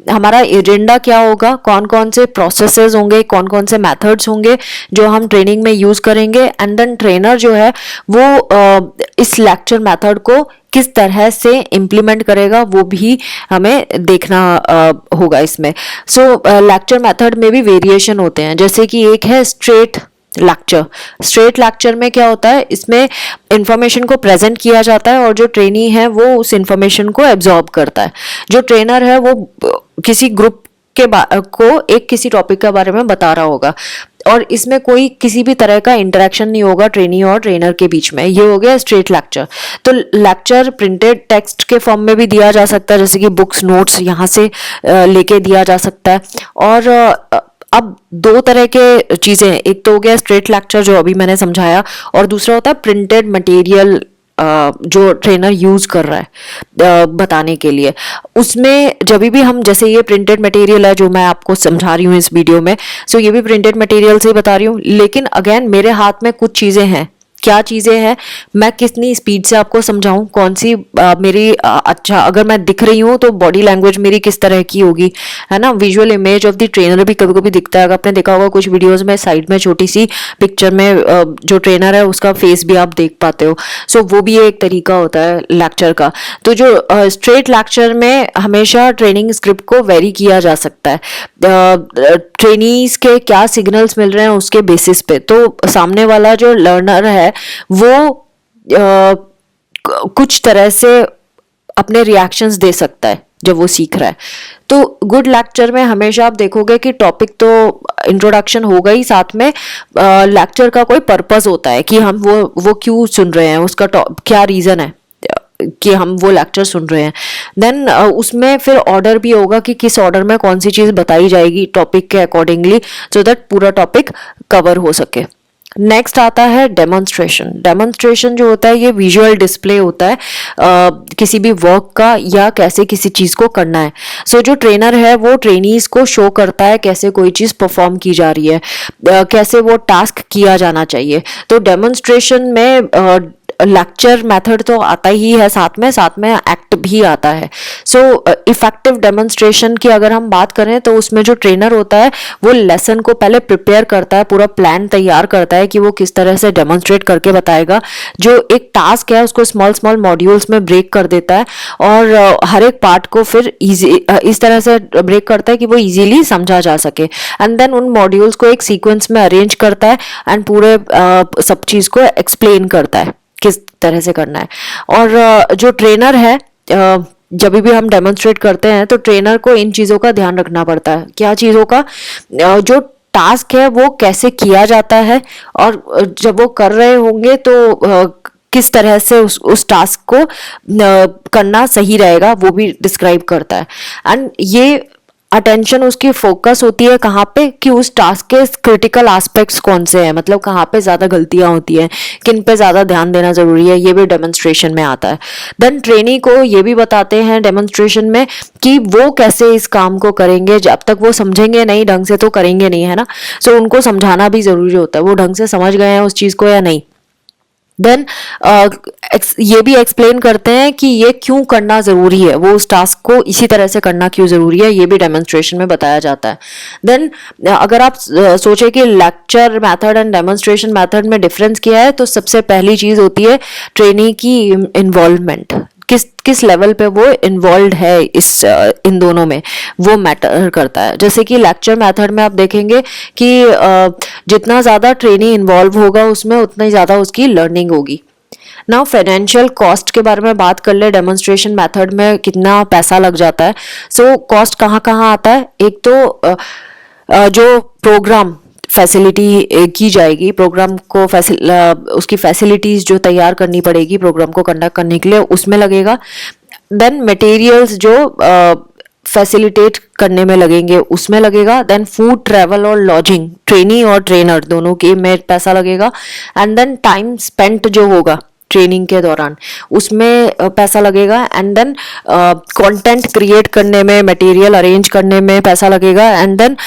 हमारा एजेंडा क्या होगा, कौन कौन से प्रोसेसेस होंगे, कौन कौन से मेथड्स होंगे जो हम ट्रेनिंग में यूज़ करेंगे। एंड देन ट्रेनर जो है वो इस लेक्चर मेथड को किस तरह से इम्प्लीमेंट करेगा वो भी हमें देखना होगा इसमें। सो लेक्चर मेथड में भी वेरिएशन होते हैं, जैसे कि एक है स्ट्रेट लेक्चर। स्ट्रेट लेक्चर में क्या होता है? इसमें इंफॉर्मेशन को प्रेजेंट किया जाता है और जो ट्रेनी है वो उस इंफॉर्मेशन को एब्जॉर्ब करता है। जो ट्रेनर है वो किसी ग्रुप को एक किसी टॉपिक के बारे में बता रहा होगा और इसमें कोई किसी भी तरह का इंटरेक्शन नहीं होगा ट्रेनी और ट्रेनर के बीच में। ये हो गया स्ट्रेट लेक्चर। तो लेक्चर प्रिंटेड टेक्स्ट के फॉर्म में भी दिया जा सकता है, जैसे कि बुक्स नोट्स यहाँ से लेके दिया जा सकता है। और अब दो तरह के चीज़ें, एक तो हो गया स्ट्रेट लेक्चर जो अभी मैंने समझाया, और दूसरा होता है प्रिंटेड मटेरियल जो ट्रेनर यूज कर रहा है बताने के लिए। उसमें जब भी हम, जैसे ये प्रिंटेड मटेरियल है जो मैं आपको समझा रही हूँ इस वीडियो में, सो ये भी प्रिंटेड मटेरियल से ही बता रही हूँ, लेकिन अगेन मेरे हाथ में कुछ चीज़ें हैं। क्या चीज़ें हैं? मैं कितनी स्पीड से आपको समझाऊं, कौन सी मेरी अच्छा, अगर मैं दिख रही हूँ तो बॉडी लैंग्वेज मेरी किस तरह की होगी, है ना। Visual image of the trainer भी कभी कभी दिखता है, अगर आपने देखा होगा कुछ वीडियोस में साइड में छोटी सी पिक्चर में जो ट्रेनर है उसका फेस भी आप देख पाते हो। सो वो भी एक तरीका होता है लेक्चर का। तो जो स्ट्रेट लेक्चर में हमेशा ट्रेनिंग स्क्रिप्ट को वेरी किया जा सकता है, ट्रेनीज के क्या सिग्नल्स मिल रहे हैं उसके बेसिस पे। तो सामने वाला जो लर्नर है वो कुछ तरह से अपने रिएक्शंस दे सकता है जब वो सीख रहा है। तो गुड लेक्चर में हमेशा आप देखोगे कि टॉपिक तो इंट्रोडक्शन होगा ही, साथ में लेक्चर का कोई पर्पस होता है कि हम वो क्यों सुन रहे हैं, उसका क्या रीज़न है कि हम वो लेक्चर सुन रहे हैं। देन उसमें फिर ऑर्डर भी होगा कि किस ऑर्डर में कौन सी चीज़ बताई जाएगी टॉपिक के अकॉर्डिंगली, सो दैट पूरा टॉपिक कवर हो सके। नेक्स्ट आता है डेमोन्स्ट्रेशन। डेमोन्स्ट्रेशन जो होता है ये विजुअल डिस्प्ले होता है किसी भी वर्क का या कैसे किसी चीज़ को करना है। सो जो ट्रेनर है वो ट्रेनीज को शो करता है कैसे कोई चीज़ परफॉर्म की जा रही है, कैसे वो टास्क किया जाना चाहिए। तो डेमोन्स्ट्रेशन में लेक्चर मेथड तो आता ही है, साथ में एक्ट भी आता है। सो इफेक्टिव डेमोन्स्ट्रेशन की अगर हम बात करें तो उसमें जो ट्रेनर होता है वो लेसन को पहले प्रिपेयर करता है, पूरा प्लान तैयार करता है कि वो किस तरह से डेमोन्स्ट्रेट करके बताएगा। जो एक टास्क है उसको स्मॉल मॉड्यूल्स में ब्रेक कर देता है और हर एक पार्ट को फिर इस तरह से ब्रेक करता है कि वो इजीली समझा जा सके। एंड देन उन मॉड्यूल्स को एक सीक्वेंस में अरेंज करता है एंड पूरे सब चीज़ को एक्सप्लेन करता है। किस तरह से करना है। और जो ट्रेनर है, जब भी हम डेमोन्स्ट्रेट करते हैं तो ट्रेनर को इन चीज़ों का ध्यान रखना पड़ता है। क्या चीज़ों का? जो टास्क है वो कैसे किया जाता है, और जब वो कर रहे होंगे तो किस तरह से उस टास्क को करना सही रहेगा वो भी डिस्क्राइब करता है। एंड ये अटेंशन उसकी फोकस होती है कहाँ पे, कि उस टास्क के क्रिटिकल एस्पेक्ट्स कौन से हैं, मतलब कहाँ पे ज़्यादा गलतियाँ होती हैं, किन पे ज़्यादा ध्यान देना ज़रूरी है, ये भी डेमोन्स्ट्रेशन में आता है। देन ट्रेनी को ये भी बताते हैं डेमोन्स्ट्रेशन में कि वो कैसे इस काम को करेंगे। जब तक वो समझेंगे नहीं ढंग से तो करेंगे नहीं, है ना। सो उनको समझाना भी ज़रूरी होता है, वो ढंग से समझ गए हैं उस चीज़ को या नहीं। देन ये भी एक्सप्लेन करते हैं कि ये क्यों करना ज़रूरी है, वो उस टास्क को इसी तरह से करना क्यों ज़रूरी है, ये भी डेमोन्स्ट्रेशन में बताया जाता है। देन अगर आप सोचें कि lecture method and demonstration method में डिफरेंस क्या है, तो सबसे पहली चीज़ होती है ट्रेनी की इन्वॉल्वमेंट। किस लेवल पे वो इन्वॉल्व है इन दोनों में, वो मैटर करता है। जैसे कि लेक्चर मेथड में आप देखेंगे कि जितना ज़्यादा ट्रेनी इन्वॉल्व होगा उसमें, उतना ही ज़्यादा उसकी लर्निंग होगी। नाउ फाइनेंशियल कॉस्ट के बारे में बात कर ले, डेमोन्स्ट्रेशन मेथड में कितना पैसा लग जाता है। सो कॉस्ट कहाँ कहाँ आता है? एक तो जो प्रोग्राम फैसिलिटी की जाएगी, प्रोग्राम को उसकी फैसिलिटीज जो तैयार करनी पड़ेगी प्रोग्राम को कंडक्ट करने के लिए, उसमें लगेगा। देन मटेरियल्स जो फैसिलिटेट करने में लगेंगे उसमें लगेगा। देन फूड, ट्रैवल और लॉजिंग, ट्रेनी और ट्रेनर दोनों के में पैसा लगेगा। एंड देन टाइम स्पेंट जो होगा ट्रेनिंग के दौरान उसमें पैसा लगेगा। एंड देन कंटेंट क्रिएट करने में, मटेरियल अरेंज करने में पैसा लगेगा। एंड देन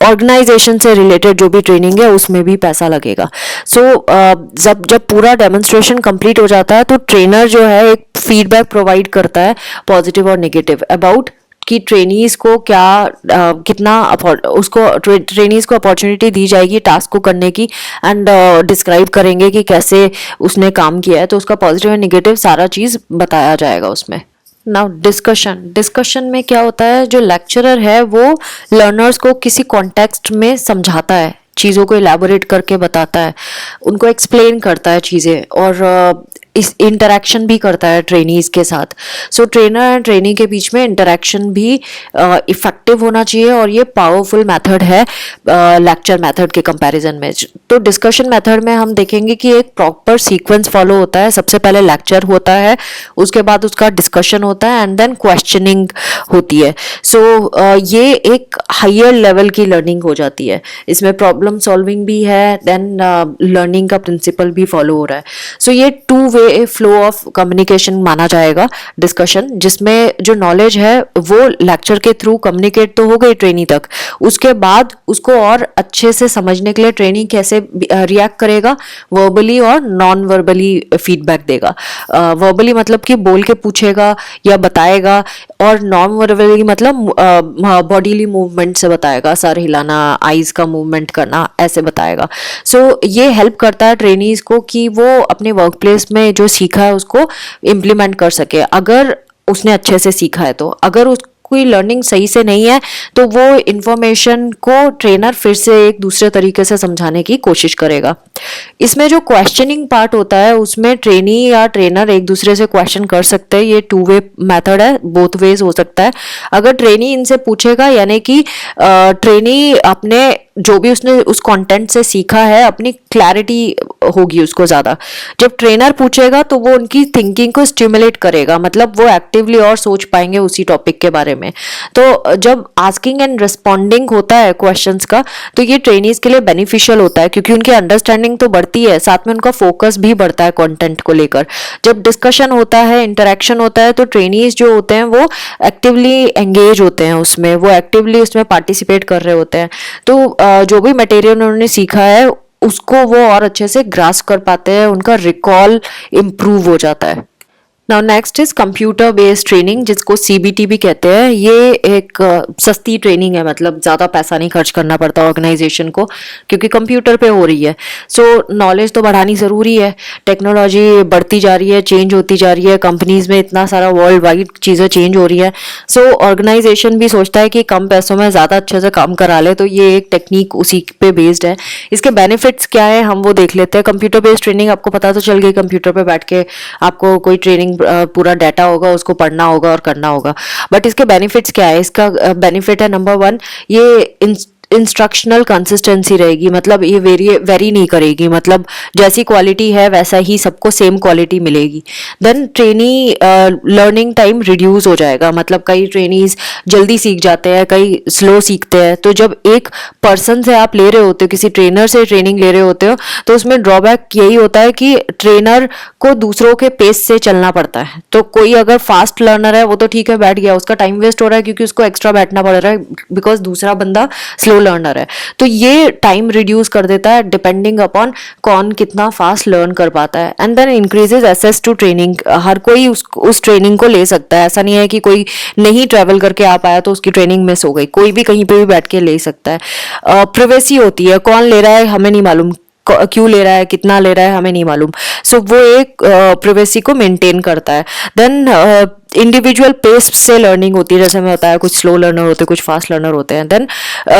ऑर्गेनाइजेशन से रिलेटेड जो भी ट्रेनिंग है उसमें भी पैसा लगेगा। सो जब पूरा डेमोन्स्ट्रेशन कंप्लीट हो जाता है तो ट्रेनर जो है एक फीडबैक प्रोवाइड करता है, पॉजिटिव और नेगेटिव, अबाउट कि ट्रेनीज को क्या कितना उसको ट्रेनीज को अपॉर्चुनिटी दी जाएगी टास्क को करने की। एंड डिस्क्राइब करेंगे कि कैसे उसने काम किया है, तो उसका पॉजिटिव और नेगेटिव सारा चीज़ बताया जाएगा उसमें। नाउ डिस्कशन में क्या होता है, जो लेक्चरर है वो लर्नर्स को किसी कॉन्टेक्स्ट में समझाता है, चीज़ों को इलेबोरेट करके बताता है, उनको एक्सप्लेन करता है चीज़ें, और इस इंटरेक्शन भी करता है ट्रेनीज के साथ। सो ट्रेनर एंड ट्रेनी के बीच में इंटरेक्शन भी इफेक्टिव होना चाहिए, और ये पावरफुल मेथड है लेक्चर मेथड के कंपैरिजन में। तो डिस्कशन मेथड में हम देखेंगे कि एक प्रॉपर सीक्वेंस फॉलो होता है। सबसे पहले लेक्चर होता है, उसके बाद उसका डिस्कशन होता है, एंड देन क्वेश्चनिंग होती है। सो ये एक हायर लेवल की लर्निंग हो जाती है, इसमें प्रॉब्लम सॉल्विंग भी है, देन लर्निंग का प्रिंसिपल भी फॉलो हो रहा है। सो ये two way flow of communication माना जाएगा डिस्कशन, जिसमें जो नॉलेज है वो लेक्चर के थ्रू कम्युनिकेट तो हो गई ट्रेनी तक, उसके बाद उसको और अच्छे से समझने के लिए ट्रेनी कैसे रिएक्ट करेगा, वर्बली और नॉन वर्बली फीडबैक देगा। वर्बली मतलब कि बोल के पूछेगा या बताएगा, और नॉन वर्बली मतलब बॉडीली मूवमेंट से बताएगा, सर हिलाना, आईज का मूवमेंट करना, ऐसे बताएगा। सो ये हेल्प करता है ट्रेनीज को कि वो अपने वर्क प्लेस में जो सीखा है उसको इम्प्लीमेंट कर सके, अगर उसने अच्छे से सीखा है तो। अगर उस कोई लर्निंग सही से नहीं है तो वो इंफॉर्मेशन को ट्रेनर फिर से एक दूसरे तरीके से समझाने की कोशिश करेगा। इसमें जो क्वेश्चनिंग पार्ट होता है उसमें ट्रेनी या ट्रेनर एक दूसरे से क्वेश्चन कर सकते हैं। ये टू वे मेथड है, बोथ वेज हो सकता है। अगर ट्रेनी इनसे पूछेगा, यानी कि ट्रेनी अपने जो भी उसने उस कंटेंट से सीखा है अपनी क्लैरिटी होगी उसको ज़्यादा। जब ट्रेनर पूछेगा तो वो उनकी थिंकिंग को स्टिमुलेट करेगा, मतलब वो एक्टिवली और सोच पाएंगे उसी टॉपिक के बारे में। तो जब आस्किंग एंड रिस्पॉन्डिंग होता है क्वेश्चंस का, तो ये ट्रेनीज के लिए बेनिफिशियल होता है, क्योंकि उनकी अंडरस्टैंडिंग तो बढ़ती है, साथ में उनका फोकस भी बढ़ता है कंटेंट को लेकर। जब डिस्कशन होता है, इंटरेक्शन होता है, तो ट्रेनीज जो होते हैं वो एक्टिवली एंगेज होते हैं उसमें, वो एक्टिवली उसमें पार्टिसिपेट कर रहे होते हैं। तो जो भी मटेरियल उन्होंने सीखा है उसको वो और अच्छे से ग्रास्प कर पाते हैं, उनका रिकॉल इम्प्रूव हो जाता है। Now next is computer based training, जिसको सीबीटी भी कहते हैं। ये एक सस्ती ट्रेनिंग है, मतलब ज़्यादा पैसा नहीं खर्च करना पड़ता ऑर्गेनाइजेशन को, क्योंकि कंप्यूटर पे हो रही है। सो नॉलेज तो बढ़ानी ज़रूरी है, टेक्नोलॉजी बढ़ती जा रही है, चेंज होती जा रही है, कंपनीज में इतना सारा वर्ल्ड वाइड चीज़ें चेंज हो रही है। सो ऑर्गेनाइजेशन भी सोचता है कि कम पैसों में ज़्यादा अच्छे से काम करा ले, तो ये एक टेक्निक उसी पे बेस्ड है। इसके बेनिफिट्स क्या है हम वो देख लेते हैं। कंप्यूटर बेस्ड ट्रेनिंग, आपको पता तो चल गई, कंप्यूटर पे बैठ के आपको कोई ट्रेनिंग पूरा डाटा होगा, उसको पढ़ना होगा और करना होगा। बट इसके बेनिफिट्स क्या है? इसका बेनिफिट है नंबर 1, ये इंस्ट्रक्शनल कंसिस्टेंसी रहेगी, मतलब ये वेरी नहीं करेगी, मतलब जैसी क्वालिटी है वैसा ही सबको सेम क्वालिटी मिलेगी। Then trainee learning time reduce हो जाएगा, मतलब कई ट्रेनीज जल्दी सीख जाते हैं, कई स्लो सीखते हैं। तो जब एक पर्सन से आप ले रहे होते हो, किसी ट्रेनर से ट्रेनिंग ले रहे होते हो, तो उसमें ड्रॉबैक यही होता है कि ट्रेनर को दूसरों के पेस से चलना पड़ता है। तो कोई अगर फास्ट लर्नर है वो तो ठीक है, बैठ गया, उसका टाइम वेस्ट हो रहा है क्योंकि उसको एक्स्ट्रा बैठना पड़ रहा है, बिकॉज दूसरा बंदा स्लो लर्नर है। तो ये टाइम रिड्यूस कर देता है डिपेंडिंग अपॉन कौन कितना फास्ट लर्न कर पाता है। And then increases access to training, हर कोई उस ट्रेनिंग को ले सकता है। ऐसा नहीं है कि कोई नहीं ट्रेवल करके आ पाया तो उसकी ट्रेनिंग मिस हो गई, कोई भी कहीं पे भी बैठ के ले सकता है। प्रिवेसी होती है, कौन ले रहा है हमें नहीं मालूम, क्यों ले रहा है, कितना ले रहा है हमें नहीं मालूम। सो वो एक प्रिवेसी को मेंटेन करता है। देन इंडिविजुअल पेस से लर्निंग होती है, जैसे मैं बताया कुछ स्लो लर्नर होते हैं, कुछ फास्ट लर्नर होते हैं। देन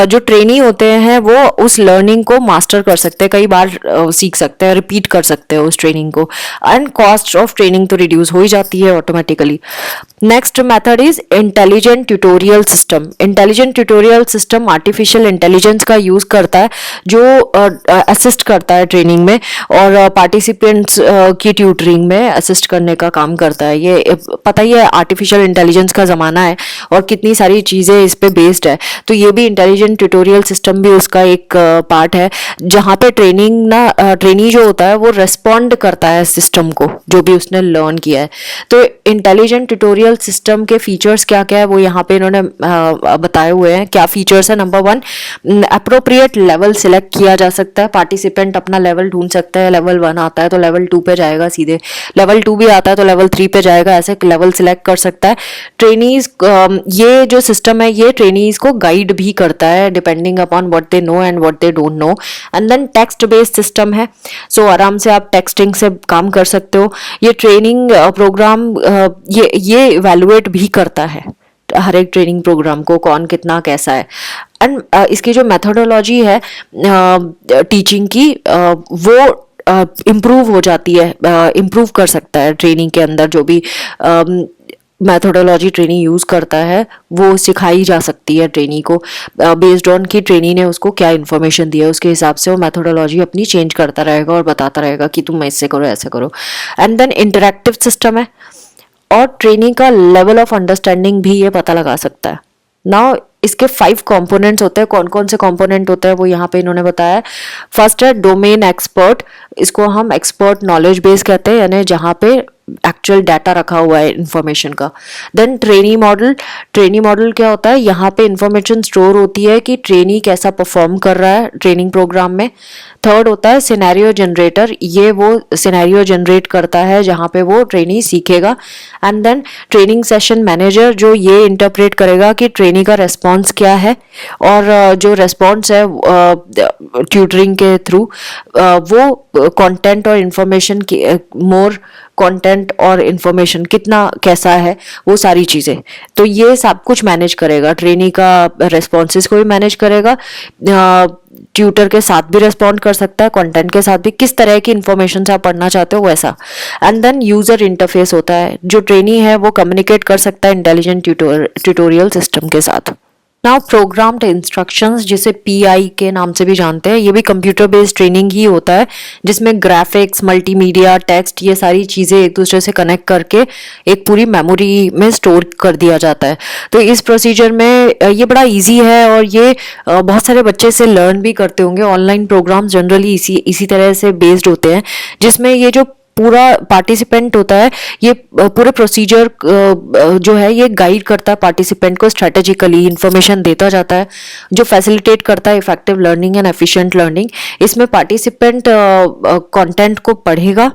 जो ट्रेनी होते हैं वो उस लर्निंग को मास्टर कर सकते हैं, कई बार सीख सकते हैं, रिपीट कर सकते हैं उस ट्रेनिंग को। एंड कॉस्ट ऑफ ट्रेनिंग तो रिड्यूस हो ही जाती है automatically. Next method is intelligent tutorial system. Intelligent tutorial system artificial intelligence का यूज करता है, जो असिस्ट करता है ट्रेनिंग में और पार्टिसिपेंट्स की ट्यूटरिंग में असिस्ट करने का काम करता है। ये पता ही है आर्टिफिशियल इंटेलिजेंस का ज़माना है और कितनी सारी चीज़ें इस पे बेस्ड है। तो ये भी इंटेलिजेंट ट्यूटोरियल सिस्टम भी उसका एक पार्ट है, जहाँ पे ट्रेनी जो होता है वो रेस्पॉन्ड करता है सिस्टम को, जो भी उसने लर्न किया है। तो इंटेलिजेंट ट्यूटोरियल सिस्टम के फीचर्स क्या क्या है वो यहाँ पे इन्होंने बताए हुए हैं। क्या फीचर्स है? नंबर 1, अप्रोप्रिएट लेवल सिलेक्ट किया जा सकता है, पार्टिसिपेंट अपना लेवल ढूंढ सकता है। लेवल 1 आता है तो लेवल 2 पे जाएगा सीधे, लेवल 2 भी आता है तो लेवल 3 पे जाएगा, ऐसे लेवल सिलेक्ट कर सकता है। ट्रेनीज, ये जो सिस्टम है ये ट्रेनीज को गाइड भी करता है depending upon what they know and what they don't know. And then text based system है, सो आराम से आप टेक्सटिंग से काम कर सकते हो। ये ट्रेनिंग प्रोग्राम ये इवैल्यूएट भी करता है हर एक ट्रेनिंग प्रोग्राम को, कौन कितना कैसा है। एंड इसकी जो मेथोडोलॉजी है टीचिंग की, वो इम्प्रूव हो जाती है, इम्प्रूव कर सकता है ट्रेनिंग के अंदर। जो भी मैथोडोलॉजी ट्रेनी यूज़ करता है वो सिखाई जा सकती है ट्रेनी को, बेस्ड ऑन कि ट्रेनी ने उसको क्या इन्फॉर्मेशन दी है उसके हिसाब से वो मैथोडोलॉजी अपनी चेंज करता रहेगा और बताता रहेगा कि तुम ऐसे करो ऐसे करो। एंड देन इंटरैक्टिव सिस्टम है और ट्रेनिंग का लेवल ऑफ अंडरस्टैंडिंग भी ये पता लगा सकता है। नाउ इसके 5 कंपोनेंट्स होते हैं। कौन कौन से कंपोनेंट होते हैं वो यहाँ पे इन्होंने बताया। फर्स्ट है डोमेन एक्सपर्ट, इसको हम एक्सपर्ट नॉलेज बेस कहते हैं, यानी जहाँ पे एक्चुअल डाटा रखा हुआ है इंफॉर्मेशन का। Then trainee model, trainee model क्या होता है? यहाँ पे इंफॉर्मेशन स्टोर होती है कि ट्रेनी कैसा परफॉर्म कर रहा है ट्रेनिंग प्रोग्राम में। थर्ड होता है सिनेरियो जनरेटर, ये वो सिनेरियो जनरेट करता है जहाँ पे वो ट्रेनी सीखेगा। And then training session manager, जो ये इंटरप्रेट करेगा कि ट्रेनी का रेस्पॉन्स क्या है और जो रेस्पॉन्स है ट्यूटरिंग के थ्रू वो कंटेंट और इंफॉर्मेशन की मोर कंटेंट और इन्फॉर्मेशन कितना कैसा है वो सारी चीज़ें, तो ये सब कुछ मैनेज करेगा। ट्रेनी का रेस्पॉन्सेस को भी मैनेज करेगा, ट्यूटर के साथ भी रेस्पॉन्ड कर सकता है, कंटेंट के साथ भी, किस तरह की इन्फॉर्मेशन से आप पढ़ना चाहते हो वैसा। एंड देन यूजर इंटरफेस होता है, जो ट्रेनी है वो कम्युनिकेट कर सकता है इंटेलिजेंट ट्यूटोरियल सिस्टम के साथ। नाउ प्रोग्राम्ड इंस्ट्रक्शंस, जिसे पीआई के नाम से भी जानते हैं, ये भी कंप्यूटर बेस्ड ट्रेनिंग ही होता है, जिसमें ग्राफिक्स, मल्टीमीडिया, टेक्स्ट, ये सारी चीज़ें एक दूसरे से कनेक्ट करके एक पूरी मेमोरी में स्टोर कर दिया जाता है। तो इस प्रोसीजर में ये बड़ा इजी है और ये बहुत सारे बच्चे से लर्न भी करते होंगे। ऑनलाइन प्रोग्राम्स जनरली इसी तरह से बेस्ड होते हैं, जिसमें ये जो पूरा पार्टिसिपेंट होता है ये पूरे प्रोसीजर जो है ये गाइड करता है पार्टिसिपेंट को, स्ट्रेटेजिकली इंफॉर्मेशन देता जाता है जो फैसिलिटेट करता है effective learning and efficient learning. इसमें पार्टिसिपेंट कंटेंट को पढ़ेगा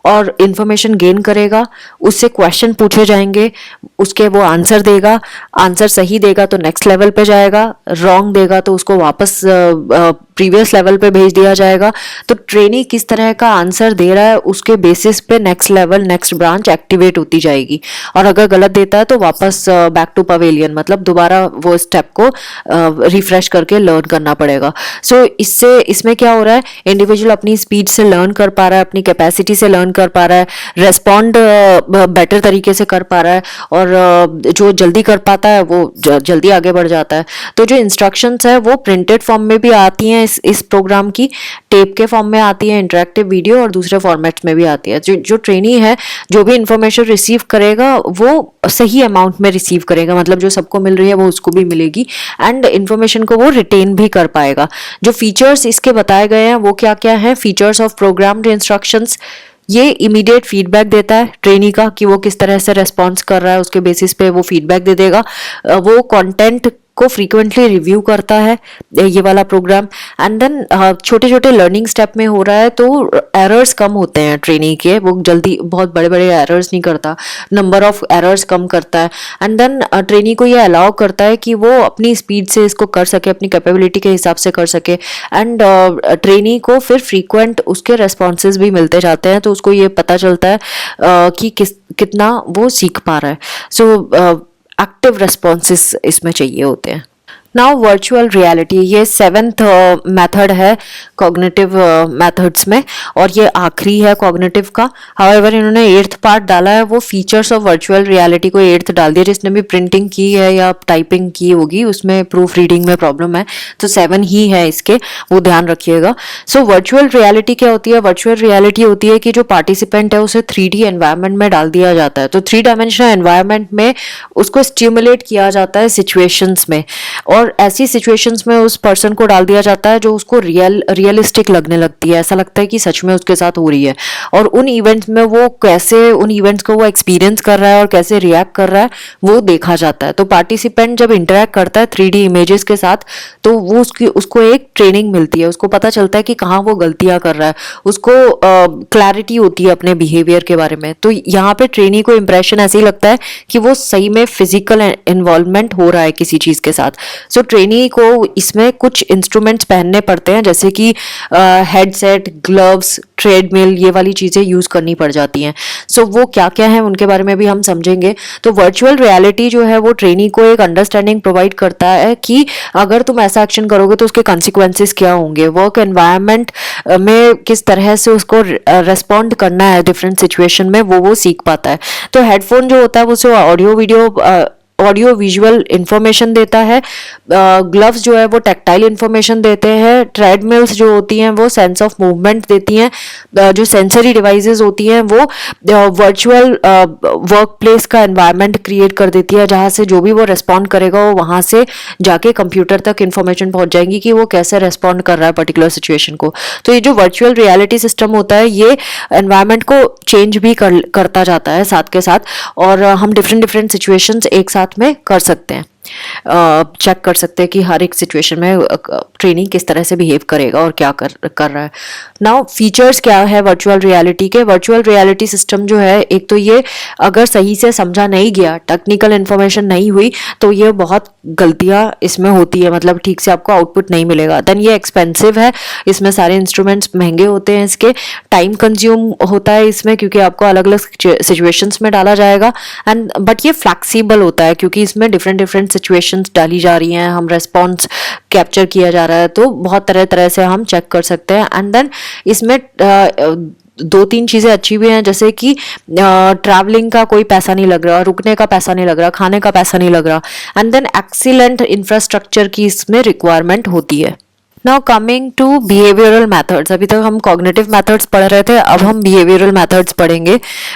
और इंफॉर्मेशन गेन करेगा, उससे क्वेश्चन पूछे जाएंगे, उसके वो आंसर देगा, आंसर सही देगा तो नेक्स्ट लेवल पे जाएगा, रॉन्ग देगा तो उसको वापस प्रीवियस लेवल पे भेज दिया जाएगा। तो ट्रेनी किस तरह का आंसर दे रहा है उसके बेसिस पे next level next branch activate होती जाएगी, और अगर गलत देता है तो वापस बैक टू पवेलियन, मतलब दोबारा वो स्टेप को रिफ्रेश करके लर्न करना पड़ेगा। सो इसमें क्या हो रहा है, इंडिविजुअल अपनी स्पीड से लर्न कर पा रहा है, अपनी कैपेसिटी से लर्न कर पा रहा है, रेस्पॉन्ड बेटर तरीके से कर पा रहा है, और जो जल्दी कर पाता है वो जल्दी आगे बढ़ जाता है। तो जो इंस्ट्रक्शंस है वो प्रिंटेड फॉर्म में भी आती हैं, इस प्रोग्राम की टेप के फॉर्म में आती है, इंटरेक्टिव वीडियो और दूसरे फॉर्मेट्स में भी आती है। जो ट्रेनी है जो भी इंफॉर्मेशन रिसीव करेगा वो सही अमाउंट में रिसीव करेगा, मतलब जो सबको मिल रही है वो उसको भी मिलेगी, एंड इंफॉर्मेशन को वो रिटेन भी कर पाएगा। जो फीचर्स इसके बताए गए हैं वो क्या क्या है, फीचर्स ऑफ प्रोग्राम्ड इंस्ट्रक्शंस, ये इमीडिएट फीडबैक देता है ट्रेनी का कि वो किस तरह से रेस्पॉन्स कर रहा है, उसके बेसिस पे वो फीडबैक दे देगा। वो कंटेंट को फ्रीक्वेंटली रिव्यू करता है ये वाला प्रोग्राम, एंड देन छोटे छोटे लर्निंग स्टेप में हो रहा है तो एरर्स कम होते हैं ट्रेनी के, वो जल्दी बहुत बड़े बड़े एरर्स नहीं करता, नंबर ऑफ एरर्स कम करता है, एंड देन ट्रेनी को ये अलाउ करता है कि वो अपनी स्पीड से इसको कर सके, अपनी कैपेबिलिटी के हिसाब से कर सके, एंड ट्रेनी को फिर फ्रीक्वेंट उसके रेस्पॉन्सेज भी मिलते जाते हैं, तो उसको ये पता चलता है कि कितना वो सीख पा रहा है। सो एक्टिव रेस्पॉन्सेस इसमें चाहिए होते हैं। नाउ वर्चुअल रियलिटी, ये 7th मेथड है कॉग्निटिव मेथड्स में, और ये आखिरी है कॉग्निटिव का। हाउएवर इन्होंने 8th पार्ट डाला है, वो फीचर्स ऑफ वर्चुअल रियलिटी को 8th डाल दिया। जिसने भी प्रिंटिंग की है या टाइपिंग की होगी उसमें प्रूफ रीडिंग में प्रॉब्लम है, तो 7 ही है इसके, वो ध्यान रखिएगा। सो वर्चुअल रियलिटी क्या होती है, वर्चुअल रियलिटी होती है कि जो पार्टिसिपेंट है उसे 3D एनवायरनमेंट में डाल दिया जाता है, तो 3 डायमेंशनल एनवायरनमेंट में उसको स्टिमुलेट किया जाता है सिचुएशंस में, और ऐसी सिचुएशंस में उस पर्सन को डाल दिया जाता है जो उसको रियलिस्टिक लगने लगती है, ऐसा लगता है कि सच में उसके साथ हो रही है, और उन इवेंट्स में वो कैसे उन इवेंट्स को वो एक्सपीरियंस कर रहा है और कैसे रिएक्ट कर रहा है वो देखा जाता है। तो पार्टिसिपेंट जब इंटरेक्ट करता है 3D इमेजेस के साथ तो वो उसको एक ट्रेनिंग मिलती है, उसको पता चलता है कि कहाँ वो गलतियां कर रहा है, उसको क्लैरिटी होती है अपने बिहेवियर के बारे में। तो यहाँ पे ट्रेनी को इंप्रेशन ऐसे ही लगता है कि वो सही में फिजिकल इन्वॉल्वमेंट हो रहा है किसी चीज के साथ। सो ट्रेनी को इसमें कुछ इंस्ट्रूमेंट्स पहनने पड़ते हैं, जैसे कि हेडसेट, ग्लव्स, ट्रेडमिल, ये वाली चीजें यूज करनी पड़ जाती हैं। सो वो क्या क्या है उनके बारे में भी हम समझेंगे। तो वर्चुअल रियलिटी जो है वो ट्रेनी को एक अंडरस्टैंडिंग प्रोवाइड करता है कि अगर तुम ऐसा एक्शन करोगे तो उसके कॉन्सिक्वेंसेस क्या होंगे, वर्क एनवायरनमेंट में किस तरह से उसको रेस्पॉन्ड करना है डिफरेंट सिचुएशन में, वो सीख पाता है। तो हेडफोन जो होता है वो उसे ऑडियो विजुअल इंफॉर्मेशन देता है, ग्लव्स जो है वो टैक्टाइल इंफॉर्मेशन देते हैं, ट्रेडमिल्स जो होती हैं वो सेंस ऑफ मूवमेंट देती हैं, जो सेंसरी डिवाइसेस होती हैं वो वर्चुअल वर्क प्लेस का एनवायरनमेंट क्रिएट कर देती है, जहाँ से जो भी वो रेस्पॉन्ड करेगा वो वहाँ से जाके कंप्यूटर तक इंफॉर्मेशन पहुँच जाएंगी कि वो कैसे रेस्पॉन्ड कर रहा है पर्टिकुलर सिचुएशन को। तो ये जो वर्चुअल रियलिटी सिस्टम होता है ये एनवायरनमेंट को चेंज भी करता जाता है साथ के साथ, और हम डिफरेंट सिचुएशंस एक साथ में कर सकते हैं, चेक कर सकते हैं कि हर एक सिचुएशन में ट्रेनिंग किस तरह से बिहेव करेगा और क्या कर रहा है। नाउ फीचर्स क्या है वर्चुअल रियलिटी के। वर्चुअल रियलिटी सिस्टम जो है, एक तो ये अगर सही से समझा नहीं गया, टेक्निकल इन्फॉर्मेशन नहीं हुई तो ये बहुत गलतियां इसमें होती है, मतलब ठीक से आपको आउटपुट नहीं मिलेगा। देन ये एक्सपेंसिव है, इसमें सारे इंस्ट्रूमेंट्स महंगे होते हैं, इसके टाइम कंज्यूम होता है इसमें क्योंकि आपको अलग अलग सिचुएशंस में डाला जाएगा, एंड बट ये फ्लैक्सीबल होता है क्योंकि इसमें डिफरेंट सिचुएशंस डाली जा रही हैं, हम रेस्पॉन्स कैप्चर किया जा रहा है, तो बहुत तरह तरह से हम चेक कर सकते हैं। एंड देन इसमें 2-3 चीज़ें अच्छी भी हैं, जैसे कि ट्रैवलिंग का कोई पैसा नहीं लग रहा, रुकने का पैसा नहीं लग रहा, खाने का पैसा नहीं लग रहा, एंड देन एक्सीलेंट इंफ्रास्ट्रक्चर की इसमें रिक्वायरमेंट होती है। Now coming to behavioural methods, अभी तक हम कॉग्निटिव मेथड्स पढ़ रहे थे, अब हम बिहेवियरल मेथड्स पढ़ेंगे।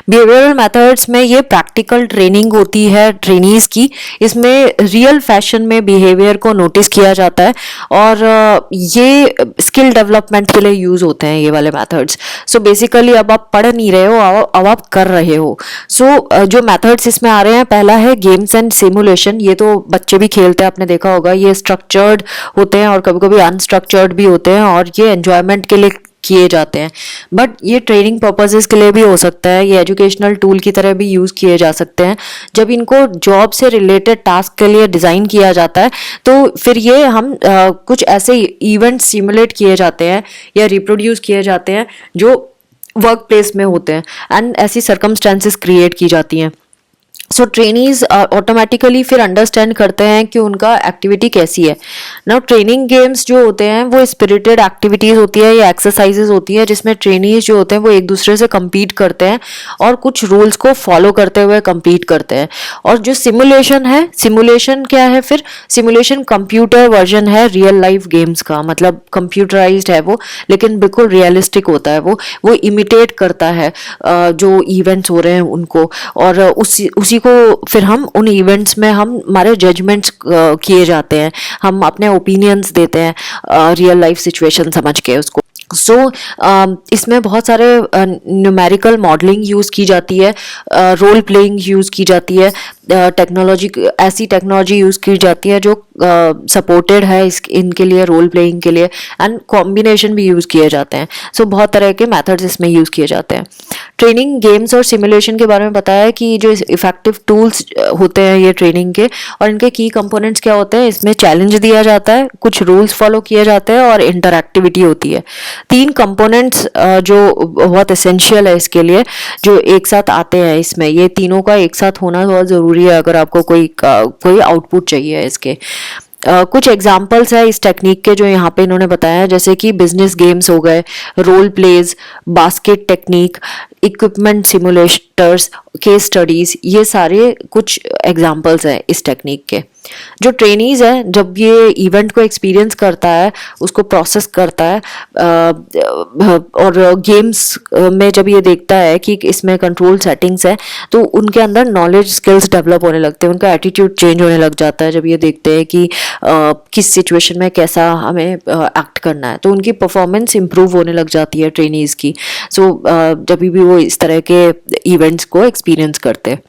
बिहेवियरल मेथड्स में ये प्रैक्टिकल ट्रेनिंग होती है ट्रेनीज की, इसमें रियल फैशन में बिहेवियर को नोटिस किया जाता है और ये स्किल डेवलपमेंट के लिए यूज होते हैं ये वाले मेथड्स। सो बेसिकली अब आप पढ़ नहीं रहे हो, अब आप कर रहे हो। सो जो मेथड्स इसमें आ रहे हैं, पहला है गेम्स एंड सिमुलेशन। ये तो बच्चे भी खेलते हैं, आपने देखा होगा। ये स्ट्रक्चर्ड होते हैं और कभी कभी अनस्ट्रक्चर्ड भी होते हैं और ये एंजॉयमेंट के लिए किए जाते हैं, बट ये ट्रेनिंग पर्पसेस के लिए भी हो सकता है, ये एजुकेशनल टूल की तरह भी यूज किए जा सकते हैं। जब इनको जॉब से रिलेटेड टास्क के लिए डिजाइन किया जाता है तो फिर ये हम कुछ ऐसे इवेंट सिमुलेट किए जाते हैं या रिप्रोड्यूस किए जाते हैं जो वर्क प्लेस में होते हैं एंड ऐसी सर्कमस्टेंसेस क्रिएट की जाती हैं। सो ट्रेनीज ऑटोमेटिकली फिर अंडरस्टैंड करते हैं कि उनका एक्टिविटी कैसी है। नाउ ट्रेनिंग गेम्स जो होते हैं वो स्पिरिटेड एक्टिविटीज होती है या एक्सरसाइजेज होती है जिसमें ट्रेनीज जो होते हैं वो एक दूसरे से compete करते हैं और कुछ रूल्स को फॉलो करते हुए compete करते हैं। और जो सिमुलेशन है, सिमुलेशन क्या है फिर? सिमुलेशन कंप्यूटर वर्जन है रियल लाइफ गेम्स का, मतलब कंप्यूटराइज्ड है वो, लेकिन बिल्कुल रियलिस्टिक होता है वो इमिटेट करता है जो इवेंट्स हो रहे हैं उनको, और उसी को फिर हम उन इवेंट्स में हम हमारे जजमेंट्स किए जाते हैं, हम अपने ओपिनियंस देते हैं रियल लाइफ सिचुएशन समझ के उसको। सो इसमें बहुत सारे न्यूमेरिकल मॉडलिंग यूज़ की जाती है, रोल प्लेइंग यूज़ की जाती है, टेक्नोलॉजी, ऐसी टेक्नोलॉजी यूज़ की जाती है जो सपोर्टेड है इनके लिए, रोल प्लेइंग के लिए, एंड कॉम्बिनेशन भी यूज़ किए जाते हैं। सो बहुत तरह के मेथड्स इसमें यूज़ किए जाते हैं। ट्रेनिंग गेम्स और सिमुलेशन के बारे में बताया कि जो इफेक्टिव टूल्स होते हैं ये ट्रेनिंग के, और इनके की कंपोनेंट्स क्या होते हैं। इसमें चैलेंज दिया जाता है, कुछ रूल्स फॉलो किए जाते हैं और इंटरएक्टिविटी होती है। 3 कंपोनेंट्स जो बहुत एसेंशियल है इसके लिए, जो एक साथ आते हैं इसमें, ये तीनों का एक साथ होना बहुत ज़रूरी है अगर आपको कोई आउटपुट चाहिए इसके। कुछ एग्जाम्पल्स है इस टेक्निक के जो यहाँ पे इन्होंने बताया है, जैसे कि बिजनेस गेम्स हो गए, role plays, basket technique, equipment simulators, case studies, ये सारे कुछ एग्जाम्पल्स हैं इस टेक्निक के। जो ट्रेनीज है जब ये इवेंट को एक्सपीरियंस करता है, उसको प्रोसेस करता है और गेम्स में जब ये देखता है कि इसमें कंट्रोल सेटिंग्स है, तो उनके अंदर नॉलेज स्किल्स डेवलप होने लगते हैं, उनका एटीट्यूड चेंज होने लग जाता है। जब ये देखते हैं कि किस सिचुएशन में कैसा हमें एक्ट करना है, तो उनकी परफॉर्मेंस इंप्रूव होने लग जाती है ट्रेनीज की। सो जब भी वो इस तरह के इवेंट्स को एक्सपीरियंस करते हैं।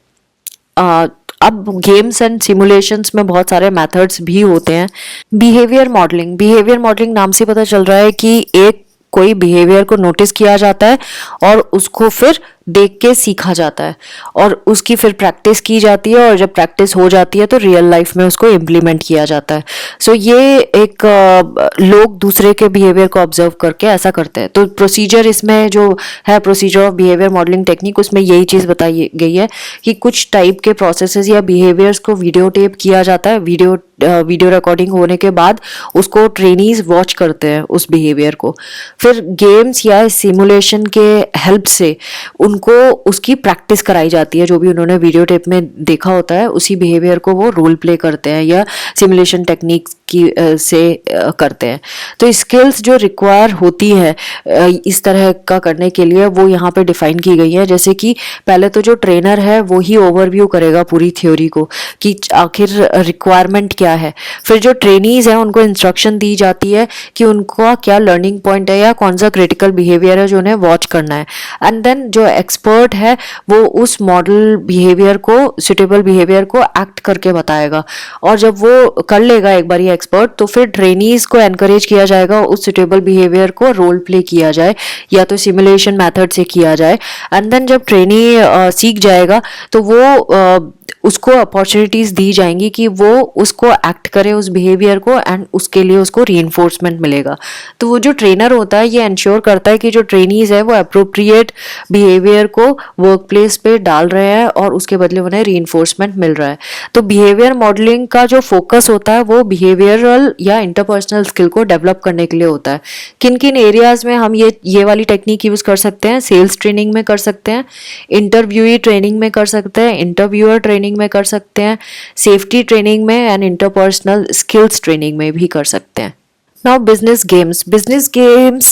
अब गेम्स एंड सिमुलेशंस में बहुत सारे मेथड्स भी होते हैं। बिहेवियर मॉडलिंग नाम से पता चल रहा है कि एक कोई बिहेवियर को नोटिस किया जाता है और उसको फिर देख के सीखा जाता है और उसकी फिर प्रैक्टिस की जाती है, और जब प्रैक्टिस हो जाती है तो रियल लाइफ में उसको इम्प्लीमेंट किया जाता है। सो ये एक लोग दूसरे के बिहेवियर को ऑब्जर्व करके ऐसा करते हैं। तो प्रोसीजर इसमें जो है, procedure of behaviour modelling technique, उसमें यही चीज़ बताई गई है कि कुछ टाइप के प्रोसेसेस या बिहेवियर्स को वीडियो टेप किया जाता है। वीडियो रिकॉर्डिंग होने के बाद उसको ट्रेनीज वॉच करते हैं उस बिहेवियर को, फिर गेम्स या सिमुलेशन के हेल्प से उनको उसकी प्रैक्टिस कराई जाती है। जो भी उन्होंने वीडियो टेप में देखा होता है उसी बिहेवियर को वो रोल प्ले करते हैं या सिमुलेशन टेक्निक की से करते हैं। तो स्किल्स जो रिक्वायर होती है इस तरह का करने के लिए वो यहाँ पे डिफाइन की गई है। जैसे कि पहले तो जो ट्रेनर है वो ही ओवरव्यू करेगा पूरी थ्योरी को कि आखिर रिक्वायरमेंट क्या है, फिर जो ट्रेनीज हैं उनको इंस्ट्रक्शन दी जाती है कि उनका क्या लर्निंग पॉइंट है या कौन सा क्रिटिकल बिहेवियर है जो उन्हें वॉच करना है, एंड देन जो एक्सपर्ट है वो उस मॉडल बिहेवियर को, सुटेबल बिहेवियर को एक्ट करके बताएगा। और जब वो कर लेगा एक बार ये एक्सपर्ट, तो फिर ट्रेनीज को एनकरेज किया जाएगा उस सुटेबल बिहेवियर को रोल प्ले किया जाए या तो सिमुलेशन मेथड से किया जाए। एंड देन जब ट्रेनी सीख जाएगा तो वो उसको अपॉर्चुनिटीज दी जाएंगी कि वो उसको एक्ट करे उस बिहेवियर को, एंड उसके लिए उसको रीइंफोर्समेंट मिलेगा। तो वो जो ट्रेनर होता है ये इंश्योर करता है कि जो ट्रेनीज है वो अप्रोप्रिएट बिहेवियर को वर्क प्लेस पे डाल रहे हैं और उसके बदले उन्हें रीइंफोर्समेंट मिल रहा है। तो बिहेवियर मॉडलिंग का जो फोकस होता है वो बिहेवियरल या इंटरपर्सनल स्किल को डेवलप करने के लिए होता है। किन किन एरियाज में हम ये वाली टेक्निक यूज कर सकते हैं? सेल्स ट्रेनिंग में कर सकते हैं, इंटरव्यूई ट्रेनिंग में कर सकते हैं, इंटरव्यूअर ट्रेनिंग में कर सकते हैं, सेफ्टी ट्रेनिंग में, एंड इंटरपर्सनल स्किल्स ट्रेनिंग में भी कर सकते हैं। नाउ बिजनेस गेम्स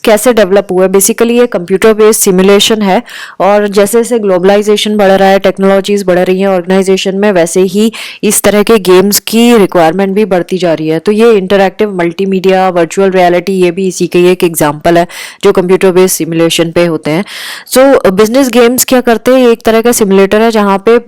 कैसे डेवलप हुआ है? बेसिकली ये कंप्यूटर बेस्ड सिमुलेशन है, और जैसे जैसे ग्लोबलाइजेशन बढ़ रहा है, टेक्नोलॉजीज बढ़ रही हैं ऑर्गेनाइजेशन में, वैसे ही इस तरह के गेम्स की रिक्वायरमेंट भी बढ़ती जा रही है। तो ये इंटरैक्टिव मल्टीमीडिया, वर्चुअल रियलिटी, ये भी इसी के एक एग्जाम्पल है जो कंप्यूटर बेस्ड सिमुलेशन पे होते हैं। सो बिजनेस गेम्स क्या करते हैं, एक तरह का सिमुलेटर है जहाँ पे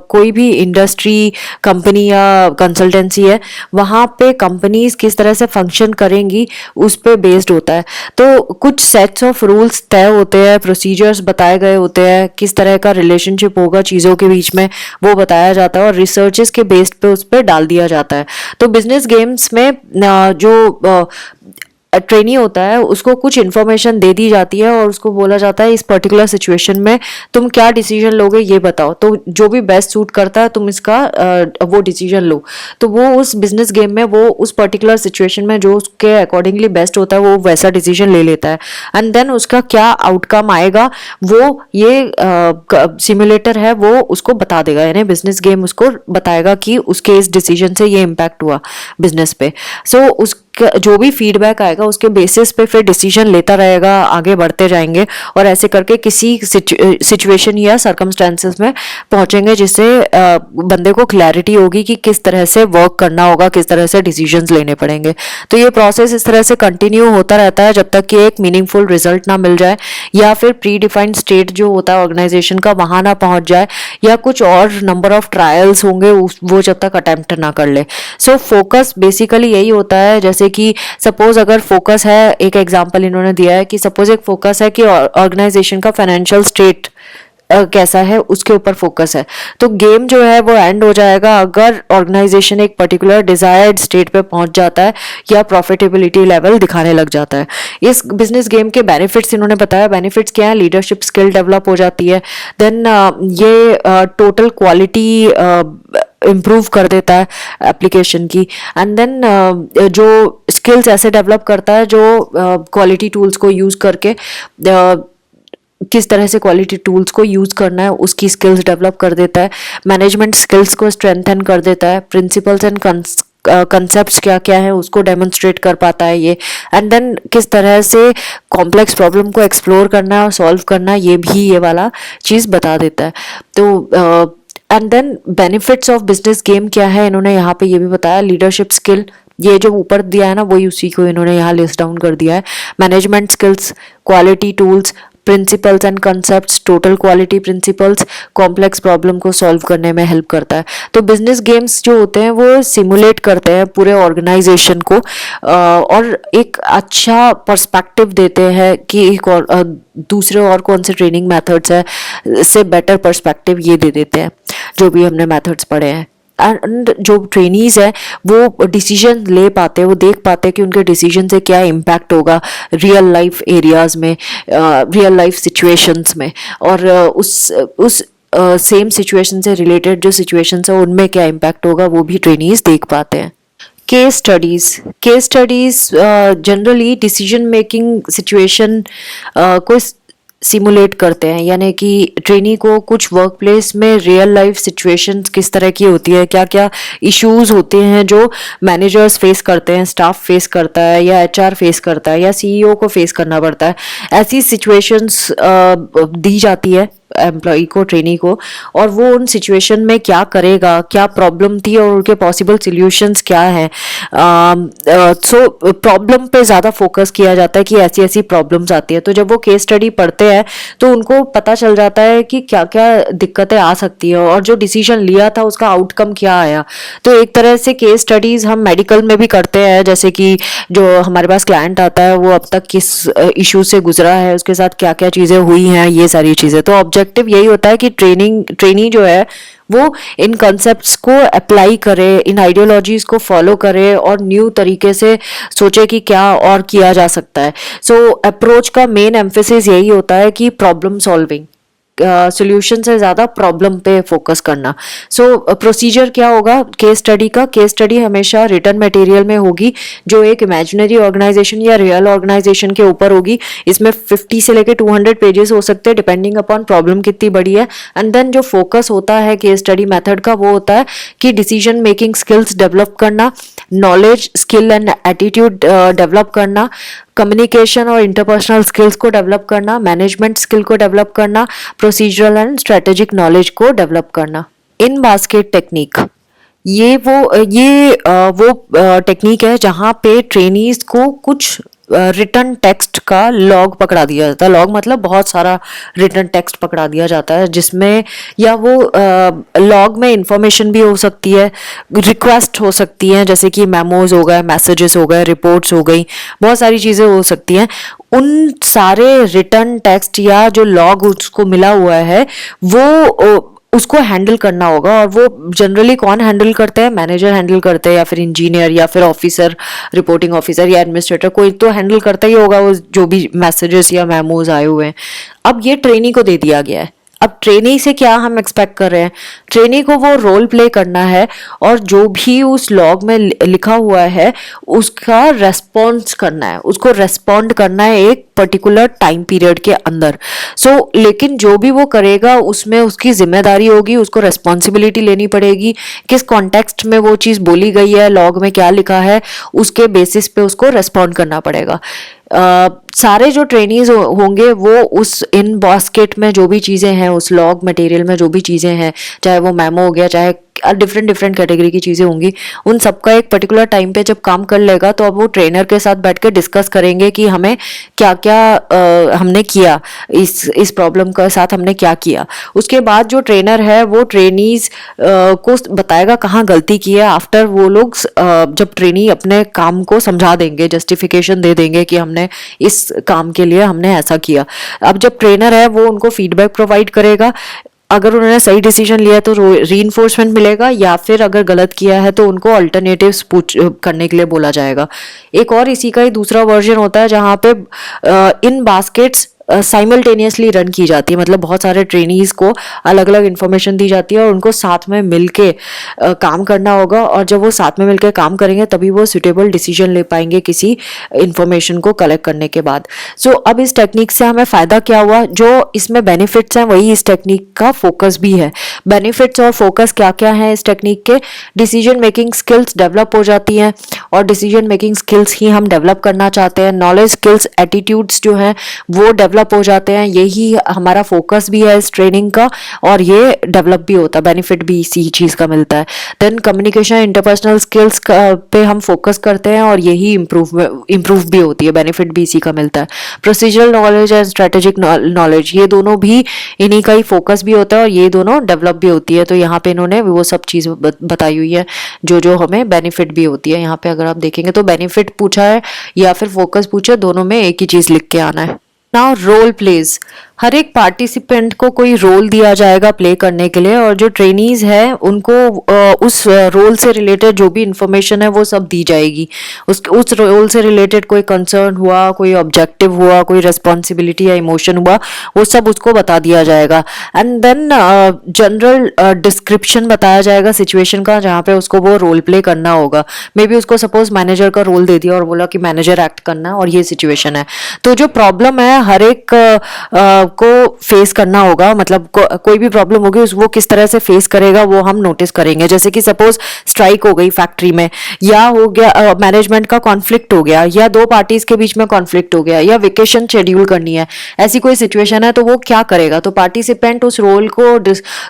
कोई भी इंडस्ट्री, कंपनी या कंसल्टेंसी है, वहाँ पे कंपनीज किस तरह से फंक्शन करेंगी उस पे बेस्ड होता है। तो कुछ सेट्स ऑफ रूल्स तय होते हैं, प्रोसीजर्स बताए गए होते हैं, किस तरह का रिलेशनशिप होगा चीज़ों के बीच में वो बताया जाता है, और रिसर्चेस के बेस्ड पे उस पर डाल दिया जाता है। तो बिजनेस गेम्स में जो ट्रेनी होता है उसको कुछ इन्फॉर्मेशन दे दी जाती है और उसको बोला जाता है इस पर्टिकुलर सिचुएशन में तुम क्या डिसीजन लोगे ये बताओ, तो जो भी बेस्ट सूट करता है तुम इसका वो डिसीजन लो। तो वो उस बिजनेस गेम में वो उस पर्टिकुलर सिचुएशन में जो उसके अकॉर्डिंगली बेस्ट होता है वो वैसा डिसीजन ले लेता है, एंड देन उसका क्या आउटकम आएगा वो ये सिमुलेटर है वो उसको बता देगा, यानी बिजनेस गेम उसको बताएगा कि उसके इस डिसीजन से ये इम्पैक्ट हुआ बिजनेस पे। सो उस जो भी फीडबैक आएगा उसके बेसिस पे फिर डिसीजन लेता रहेगा, आगे बढ़ते जाएंगे और ऐसे करके किसी सिचुएशन या सर्कमस्टेंसेस में पहुंचेंगे जिससे बंदे को क्लैरिटी होगी कि किस तरह से वर्क करना होगा, किस तरह से डिसीजंस लेने पड़ेंगे। तो ये प्रोसेस इस तरह से कंटिन्यू होता रहता है जब तक कि एक मीनिंगफुल रिजल्ट ना मिल जाए, या फिर प्री डिफाइंड स्टेट जो होता है ऑर्गेनाइजेशन का वहां ना पहुंच जाए, या कुछ और नंबर ऑफ ट्रायल्स होंगे वो जब तक अटेम्प्ट ना कर ले। सो फोकस बेसिकली यही होता है, जैसे कि सपोज अगर फोकस है, एक एग्जांपल इन्होंने दिया है कि सपोज एक फोकस है कि ऑर्गेनाइजेशन का फाइनेंशियल स्टेट कैसा है उसके ऊपर फोकस है, तो गेम जो है वो एंड हो जाएगा अगर ऑर्गेनाइजेशन एक पर्टिकुलर डिजायर्ड स्टेट पे पहुंच जाता है या प्रॉफिटेबिलिटी लेवल दिखाने लग जाता है। इस बिजनेस गेम के बेनिफिट्स इन्होंने बताया। बेनिफिट्स क्या है? लीडरशिप स्किल डेवलप हो जाती है, देन ये टोटल क्वालिटी इम्प्रूव कर देता है एप्लीकेशन की, एंड देन जो स्किल्स ऐसे डेवलप करता है जो क्वालिटी टूल्स को यूज़ करके किस तरह से क्वालिटी टूल्स को यूज़ करना है उसकी स्किल्स डेवलप कर देता है, मैनेजमेंट स्किल्स को स्ट्रेंथन कर देता है, प्रिंसिपल्स एंड कंसेप्ट्स क्या क्या है उसको डेमोन्स्ट्रेट कर पाता है ये, एंड देन किस तरह से कॉम्प्लेक्स प्रॉब्लम को एक्सप्लोर करना और सॉल्व करना ये भी ये वाला चीज़ बता देता है। तो and then benefits of business game क्या है इन्होंने यहाँ पे ये भी बताया। लीडरशिप स्किल, ये जो ऊपर दिया है ना वही उसी को इन्होंने यहाँ लिस्ट डाउन कर दिया है। Management skills, quality tools, principles and concepts, total quality principles, complex problem को सॉल्व करने में हेल्प करता है। तो बिजनेस गेम्स जो होते हैं वो सिमुलेट करते हैं पूरे ऑर्गेनाइजेशन को और एक अच्छा पर्सपेक्टिव देते हैं कि एक और दूसरे और कौन से ट्रेनिंग मेथड्स है से बेटर पर्सपेक्टिव ये दे देते हैं जो भी हमने मेथड्स पढ़े हैं। एंड जो ट्रेनीज है वो डिसीजन ले पाते हैं, वो देख पाते हैं कि उनके डिसीजन से क्या इम्पैक्ट होगा रियल लाइफ एरियाज में, रियल लाइफ सिचुएशंस में, और उस सेम सिचुएशन से रिलेटेड जो सिचुएशंस है उनमें क्या इम्पैक्ट होगा वो भी ट्रेनीज देख पाते हैं। Case studies generally decision making situation को सिमुलेट करते हैं, यानी कि ट्रेनी को कुछ वर्क प्लेस में रियल लाइफ सिचुएशंस किस तरह की होती है, क्या क्या इश्यूज होते हैं जो मैनेजर्स फेस करते हैं, स्टाफ फेस करता है, या एचआर फेस करता है, या सीईओ को फेस करना पड़ता है, ऐसी सिचुएशंस दी जाती है एम्प्लॉय को, ट्रेनी को, और वो उन सिचुएशन में क्या करेगा, क्या प्रॉब्लम थी और उनके पॉसिबल सॉल्यूशंस क्या है। सो प्रॉब्लम पे ज़्यादा फोकस किया जाता है कि ऐसी ऐसी प्रॉब्लम्स आती है, तो जब वो केस स्टडी पढ़ते हैं तो उनको पता चल जाता है कि क्या क्या दिक्कतें आ सकती है और जो डिसीजन लिया था उसका आउटकम क्या आया। तो एक तरह से केस स्टडीज हम मेडिकल में भी करते हैं, जैसे कि जो हमारे पास क्लाइंट आता है वो अब तक किस इशू से गुजरा है, उसके साथ क्या क्या चीज़ें हुई हैं, ये सारी चीज़ें। तो ऑब्जेक्टिव यही होता है कि ट्रेनी जो है वो इन कॉन्सेप्ट्स को अप्लाई करे, इन आइडियोलॉजीज को फॉलो करे और न्यू तरीके से सोचे कि क्या और किया जा सकता है। सो अप्रोच का मेन एम्फेसिस यही होता है कि प्रॉब्लम सॉल्विंग, सोल्यूशन से ज़्यादा प्रॉब्लम पे फोकस करना। सो प्रोसीजर क्या होगा केस स्टडी का? केस स्टडी हमेशा रिटर्न मटेरियल में होगी जो एक इमेजिनरी ऑर्गेनाइजेशन या रियल ऑर्गेनाइजेशन के ऊपर होगी। इसमें 50 से लेके 200 पेजेस हो सकते हैं डिपेंडिंग अपॉन प्रॉब्लम कितनी बड़ी है। एंड देन जो फोकस होता है केस स्टडी मेथड का वो होता है कि डिसीजन मेकिंग स्किल्स डेवलप करना, knowledge, skill and attitude develop करना, कम्युनिकेशन और इंटरपर्सनल स्किल्स को डेवलप करना, मैनेजमेंट स्किल को डेवलप करना, प्रोसीजरल एंड स्ट्रेटेजिक नॉलेज को डेवलप करना। इन बास्केट टेक्निक, ये वो टेक्निक है जहाँ पे ट्रेनीज को कुछ रिटर्न टेक्स्ट का लॉग पकड़ा दिया जाता है। लॉग मतलब बहुत सारा रिटर्न टेक्स्ट पकड़ा दिया जाता है, जिसमें या वो लॉग में इंफॉर्मेशन भी हो सकती है, रिक्वेस्ट हो सकती है, जैसे कि मेमोज हो गए, मैसेजेस हो गए, रिपोर्ट्स हो गई, बहुत सारी चीज़ें हो सकती हैं। उन सारे रिटर्न टेक्स्ट या जो लॉग उसको मिला हुआ है वो उसको हैंडल करना होगा। और वो जनरली कौन हैंडल करते हैं? मैनेजर हैंडल करते हैं, या फिर इंजीनियर, या फिर ऑफिसर, रिपोर्टिंग ऑफिसर या एडमिनिस्ट्रेटर, कोई तो हैंडल करता ही होगा वो जो भी मैसेजेस या मेमोज आए हुए हैं। अब ये ट्रेनी को दे दिया गया है। अब ट्रेनी से क्या हम एक्सपेक्ट कर रहे हैं? ट्रेनी को वो रोल प्ले करना है और जो भी उस लॉग में लिखा हुआ है उसका रेस्पॉन्स करना है, उसको रेस्पॉन्ड करना है एक पर्टिकुलर टाइम पीरियड के अंदर। लेकिन जो भी वो करेगा उसमें उसकी जिम्मेदारी होगी, उसको रेस्पॉन्सिबिलिटी लेनी पड़ेगी। किस कॉन्टेक्स्ट में वो चीज़ बोली गई है, लॉग में क्या लिखा है, उसके बेसिस पे उसको रेस्पॉन्ड करना पड़ेगा। सारे जो ट्रेनीज होंगे वो उस इन बास्केट में जो भी चीज़ें हैं, उस लॉग मटेरियल में जो भी चीज़ें हैं, चाहे वो मेमो हो गया, चाहे डिफरेंट कैटेगरी की चीज़ें होंगी, उन सबका एक पर्टिकुलर टाइम पे जब काम कर लेगा तो अब वो ट्रेनर के साथ बैठ के डिस्कस करेंगे कि हमें क्या क्या हमने किया, इस प्रॉब्लम के साथ हमने क्या किया। उसके बाद जो ट्रेनर है वो ट्रेनीज को बताएगा कहाँ गलती की है। आफ्टर वो लोग जब ट्रेनी अपने काम को समझा देंगे, जस्टिफिकेशन दे देंगे कि हमने इस काम के लिए हमने ऐसा किया। अब जब ट्रेनर है वो उनको फीडबैक प्रोवाइड करेगा। अगर उन्होंने सही डिसीजन लिया तो रीइंफोर्समेंट मिलेगा, या फिर अगर गलत किया है तो उनको अल्टरनेटिव्स पूछ करने के लिए बोला जाएगा। एक और इसी का ही दूसरा वर्जन होता है जहाँ पे इन बास्केट्स साइमल्टेनियसली रन की जाती है, मतलब बहुत सारे ट्रेनीज को अलग अलग इन्फॉर्मेशन दी जाती है और उनको साथ में मिलके काम करना होगा। और जब वो साथ में मिलकर काम करेंगे तभी वो सुटेबल डिसीजन ले पाएंगे किसी इन्फॉर्मेशन को कलेक्ट करने के बाद। अब इस टेक्निक से हमें फ़ायदा क्या हुआ? जो इसमें बेनिफिट्स हैं वही इस टेक्निक का फोकस भी है। बेनिफिट्स और फोकस क्या क्या है इस टेक्निक के? डिसीजन मेकिंग स्किल्स डेवलप हो जाती हैं, और डिसीजन मेकिंग स्किल्स ही हम डेवलप करना चाहते हैं। नॉलेज, स्किल्स, एटीट्यूड्स जो हैं वो डेवलप हो जाते हैं। यही हमारा फोकस भी है इस ट्रेनिंग का, और ये डेवलप भी होता है, बेनिफिट भी इसी चीज़ का मिलता है। देन कम्युनिकेशन, इंटरपर्सनल स्किल्स पे हम फोकस करते हैं और यही इम्प्रूव भी होती है, बेनिफिट भी इसी का मिलता है। Procedural knowledge and strategic knowledge, ये दोनों भी इन्हीं का ही फोकस भी होता है और ये दोनों डेवलप भी होती है। तो यहाँ पे इन्होंने वो सब चीज़ बताई हुई है जो जो हमें बेनिफिट भी होती है। यहाँ पे अगर आप देखेंगे तो बेनिफिट पूछा है या फिर फोकस पूछा, दोनों में एक ही चीज़ लिख के आना है। नाउ रोल प्लेज, हर एक पार्टिसिपेंट को कोई रोल दिया जाएगा प्ले करने के लिए, और जो ट्रेनीज है उनको उस रोल से रिलेटेड जो भी इंफॉर्मेशन है वो सब दी जाएगी। उस रोल से रिलेटेड कोई कंसर्न हुआ, कोई ऑब्जेक्टिव हुआ, कोई रिस्पॉन्सिबिलिटी या इमोशन हुआ, वो सब उसको बता दिया जाएगा। एंड देन जनरल डिस्क्रिप्शन बताया जाएगा सिचुएशन का जहाँ पे उसको वो रोल प्ले करना होगा। मे बी उसको सपोज मैनेजर का रोल दे दिया और बोला कि मैनेजर एक्ट करना है और ये सिचुएशन है, तो जो प्रॉब्लम है हर एक को फेस करना होगा, मतलब कोई भी प्रॉब्लम होगी वो किस तरह से फेस करेगा वो हम नोटिस करेंगे। जैसे कि सपोज स्ट्राइक हो गई फैक्ट्री में, या हो गया मैनेजमेंट का कॉन्फ्लिक्ट हो गया, या दो पार्टीज के बीच में कॉन्फ्लिक्ट हो गया, या वेकेशन शेड्यूल करनी है, ऐसी कोई सिचुएशन है तो वो क्या करेगा? तो पार्टिसिपेंट उस रोल को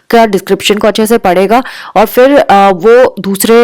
का डिस्क्रिप्शन को अच्छे से पढ़ेगा और फिर वो दूसरे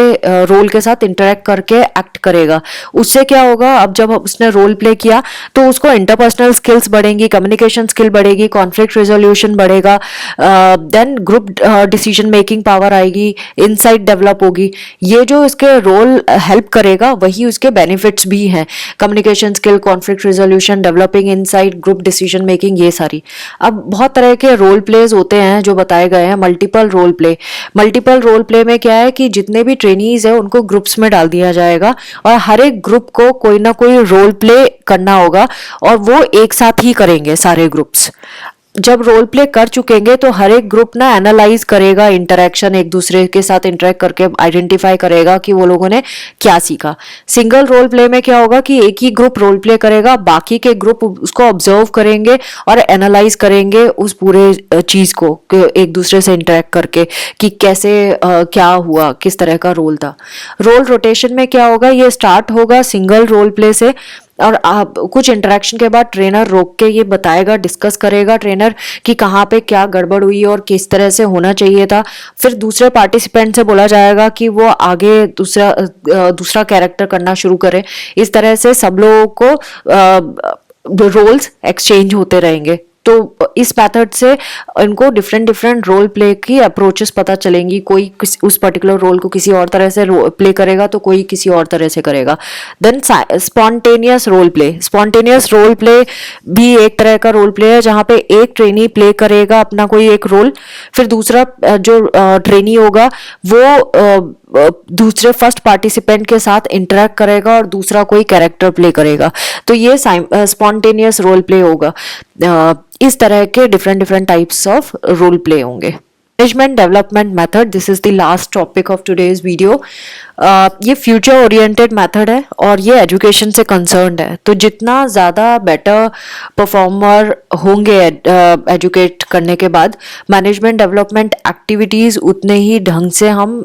रोल के साथ इंटरेक्ट करके एक्ट करेगा। उससे क्या होगा, अब जब उसने रोल प्ले किया तो उसको इंटरपर्सनल स्किल्स बढ़ेंगी, कम्युनिकेशन स्किल बढ़ेगी, कॉन्फ्लिक्ट रेजोल्यूशन बढ़ेगा, then group decision making power आएगी, इनसाइट डेवलप होगी। ये जो इसके रोल हेल्प करेगा वही उसके बेनिफिट्स भी हैं, communication skill, conflict resolution, developing insight, group decision making, ये सारी। अब बहुत तरह के रोल प्लेज होते हैं जो बताए गए हैं। Multiple role play, multiple role play में क्या है कि जितने भी ट्रेनीज है उनको ग्रुप्स में डाल दिया जाएगा और हर एक ग्रुप को कोई ना कोई रोल प्ले करना होगा और वो एक साथ ही करेंगे सारे ग्रुप्स। जब रोल प्ले कर चुकेंगे तो हर एक ग्रुप ना एनालाइज करेगा इंटरेक्शन, एक दूसरे के साथ इंटरेक्ट करके आइडेंटिफाई करेगा कि वो लोगों ने क्या सीखा। सिंगल रोल प्ले में क्या होगा कि एक ही ग्रुप रोल प्ले करेगा, बाकी के ग्रुप उसको ऑब्जर्व करेंगे और एनालाइज करेंगे उस पूरे चीज को एक दूसरे से इंटरेक्ट करके कि कैसे क्या हुआ, किस तरह का रोल था। रोल रोटेशन में क्या होगा, ये स्टार्ट होगा सिंगल रोल प्ले से और आप कुछ इंटरेक्शन के बाद ट्रेनर रोक के ये बताएगा, डिस्कस करेगा ट्रेनर कि कहाँ पे क्या गड़बड़ हुई और किस तरह से होना चाहिए था। फिर दूसरे पार्टिसिपेंट से बोला जाएगा कि वो आगे दूसरा कैरेक्टर करना शुरू करे। इस तरह से सब लोगों को रोल्स एक्सचेंज होते रहेंगे। तो इस मेथड से इनको डिफरेंट डिफरेंट रोल प्ले की अप्रोचेस पता चलेंगी। कोई उस पर्टिकुलर रोल को किसी और तरह से प्ले करेगा तो कोई किसी और तरह से करेगा। Then spontaneous role play. Spontaneous role play भी एक तरह का रोल प्ले है जहाँ पे एक ट्रेनी प्ले करेगा अपना कोई एक रोल, फिर दूसरा जो ट्रेनी होगा वो दूसरे फर्स्ट पार्टिसिपेंट के साथ इंटरेक्ट करेगा और दूसरा कोई कैरेक्टर प्ले करेगा। तो ये स्पॉन्टेनियस रोल प्ले होगा। इस तरह के different different types of role play होंगे। Management development method, this is the last topic of today's video. ये फ्यूचर ओरिएंटेड मेथड है और ये एजुकेशन से कंसर्न्ड है। तो जितना ज़्यादा बेटर परफॉर्मर होंगे एजुकेट करने के बाद, मैनेजमेंट डेवलपमेंट एक्टिविटीज़ उतने ही ढंग से हम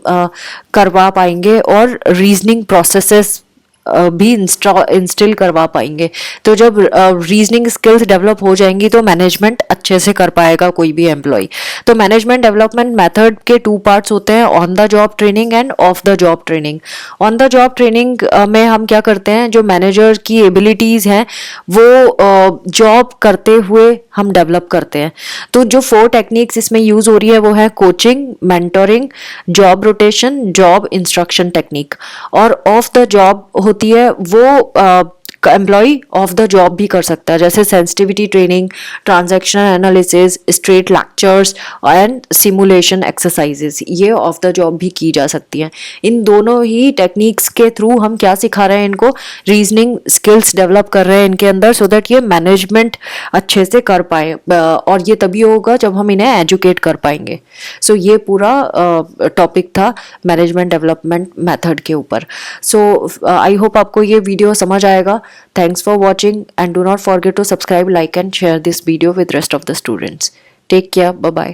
करवा पाएंगे और रीजनिंग प्रोसेसेस भी इंस्टिल करवा पाएंगे। तो जब रीजनिंग स्किल्स डेवलप हो जाएंगी तो मैनेजमेंट अच्छे से कर पाएगा कोई भी एम्प्लॉय। तो मैनेजमेंट डेवलपमेंट मेथड के 2 पार्ट्स होते हैं, on the job training end of the job training. On the job training में हम क्या करते हैं, जो मैनेजर की एबिलिटीज़ हैं वो जॉब करते हुए हम डेवलप करते हैं। तो जो 4 टेक्निक्स इसमें यूज़ हो रही है वो है coaching, mentoring, job rotation, job instruction technique. और ऑफ द जॉब होती है वो एम्प्लॉय ऑफ द जॉब भी कर सकता है, जैसे sensitivity training, transactional analysis, straight lectures and simulation exercises, ये ऑफ द जॉब भी की जा सकती हैं। इन दोनों ही टेक्निक्स के थ्रू हम क्या सिखा रहे हैं, इनको रीजनिंग स्किल्स डेवलप कर रहे हैं इनके अंदर, सो दैट ये मैनेजमेंट अच्छे से कर पाए। और ये तभी होगा जब हम इन्हें एजुकेट कर पाएंगे। सो ये पूरा टॉपिक था मैनेजमेंट डेवलपमेंट मेथड के ऊपर। सो आई होप आपको ये वीडियो समझ आएगा। Thanks for watching and do not forget to subscribe, like and share this video with rest of the students. Take care. Bye bye.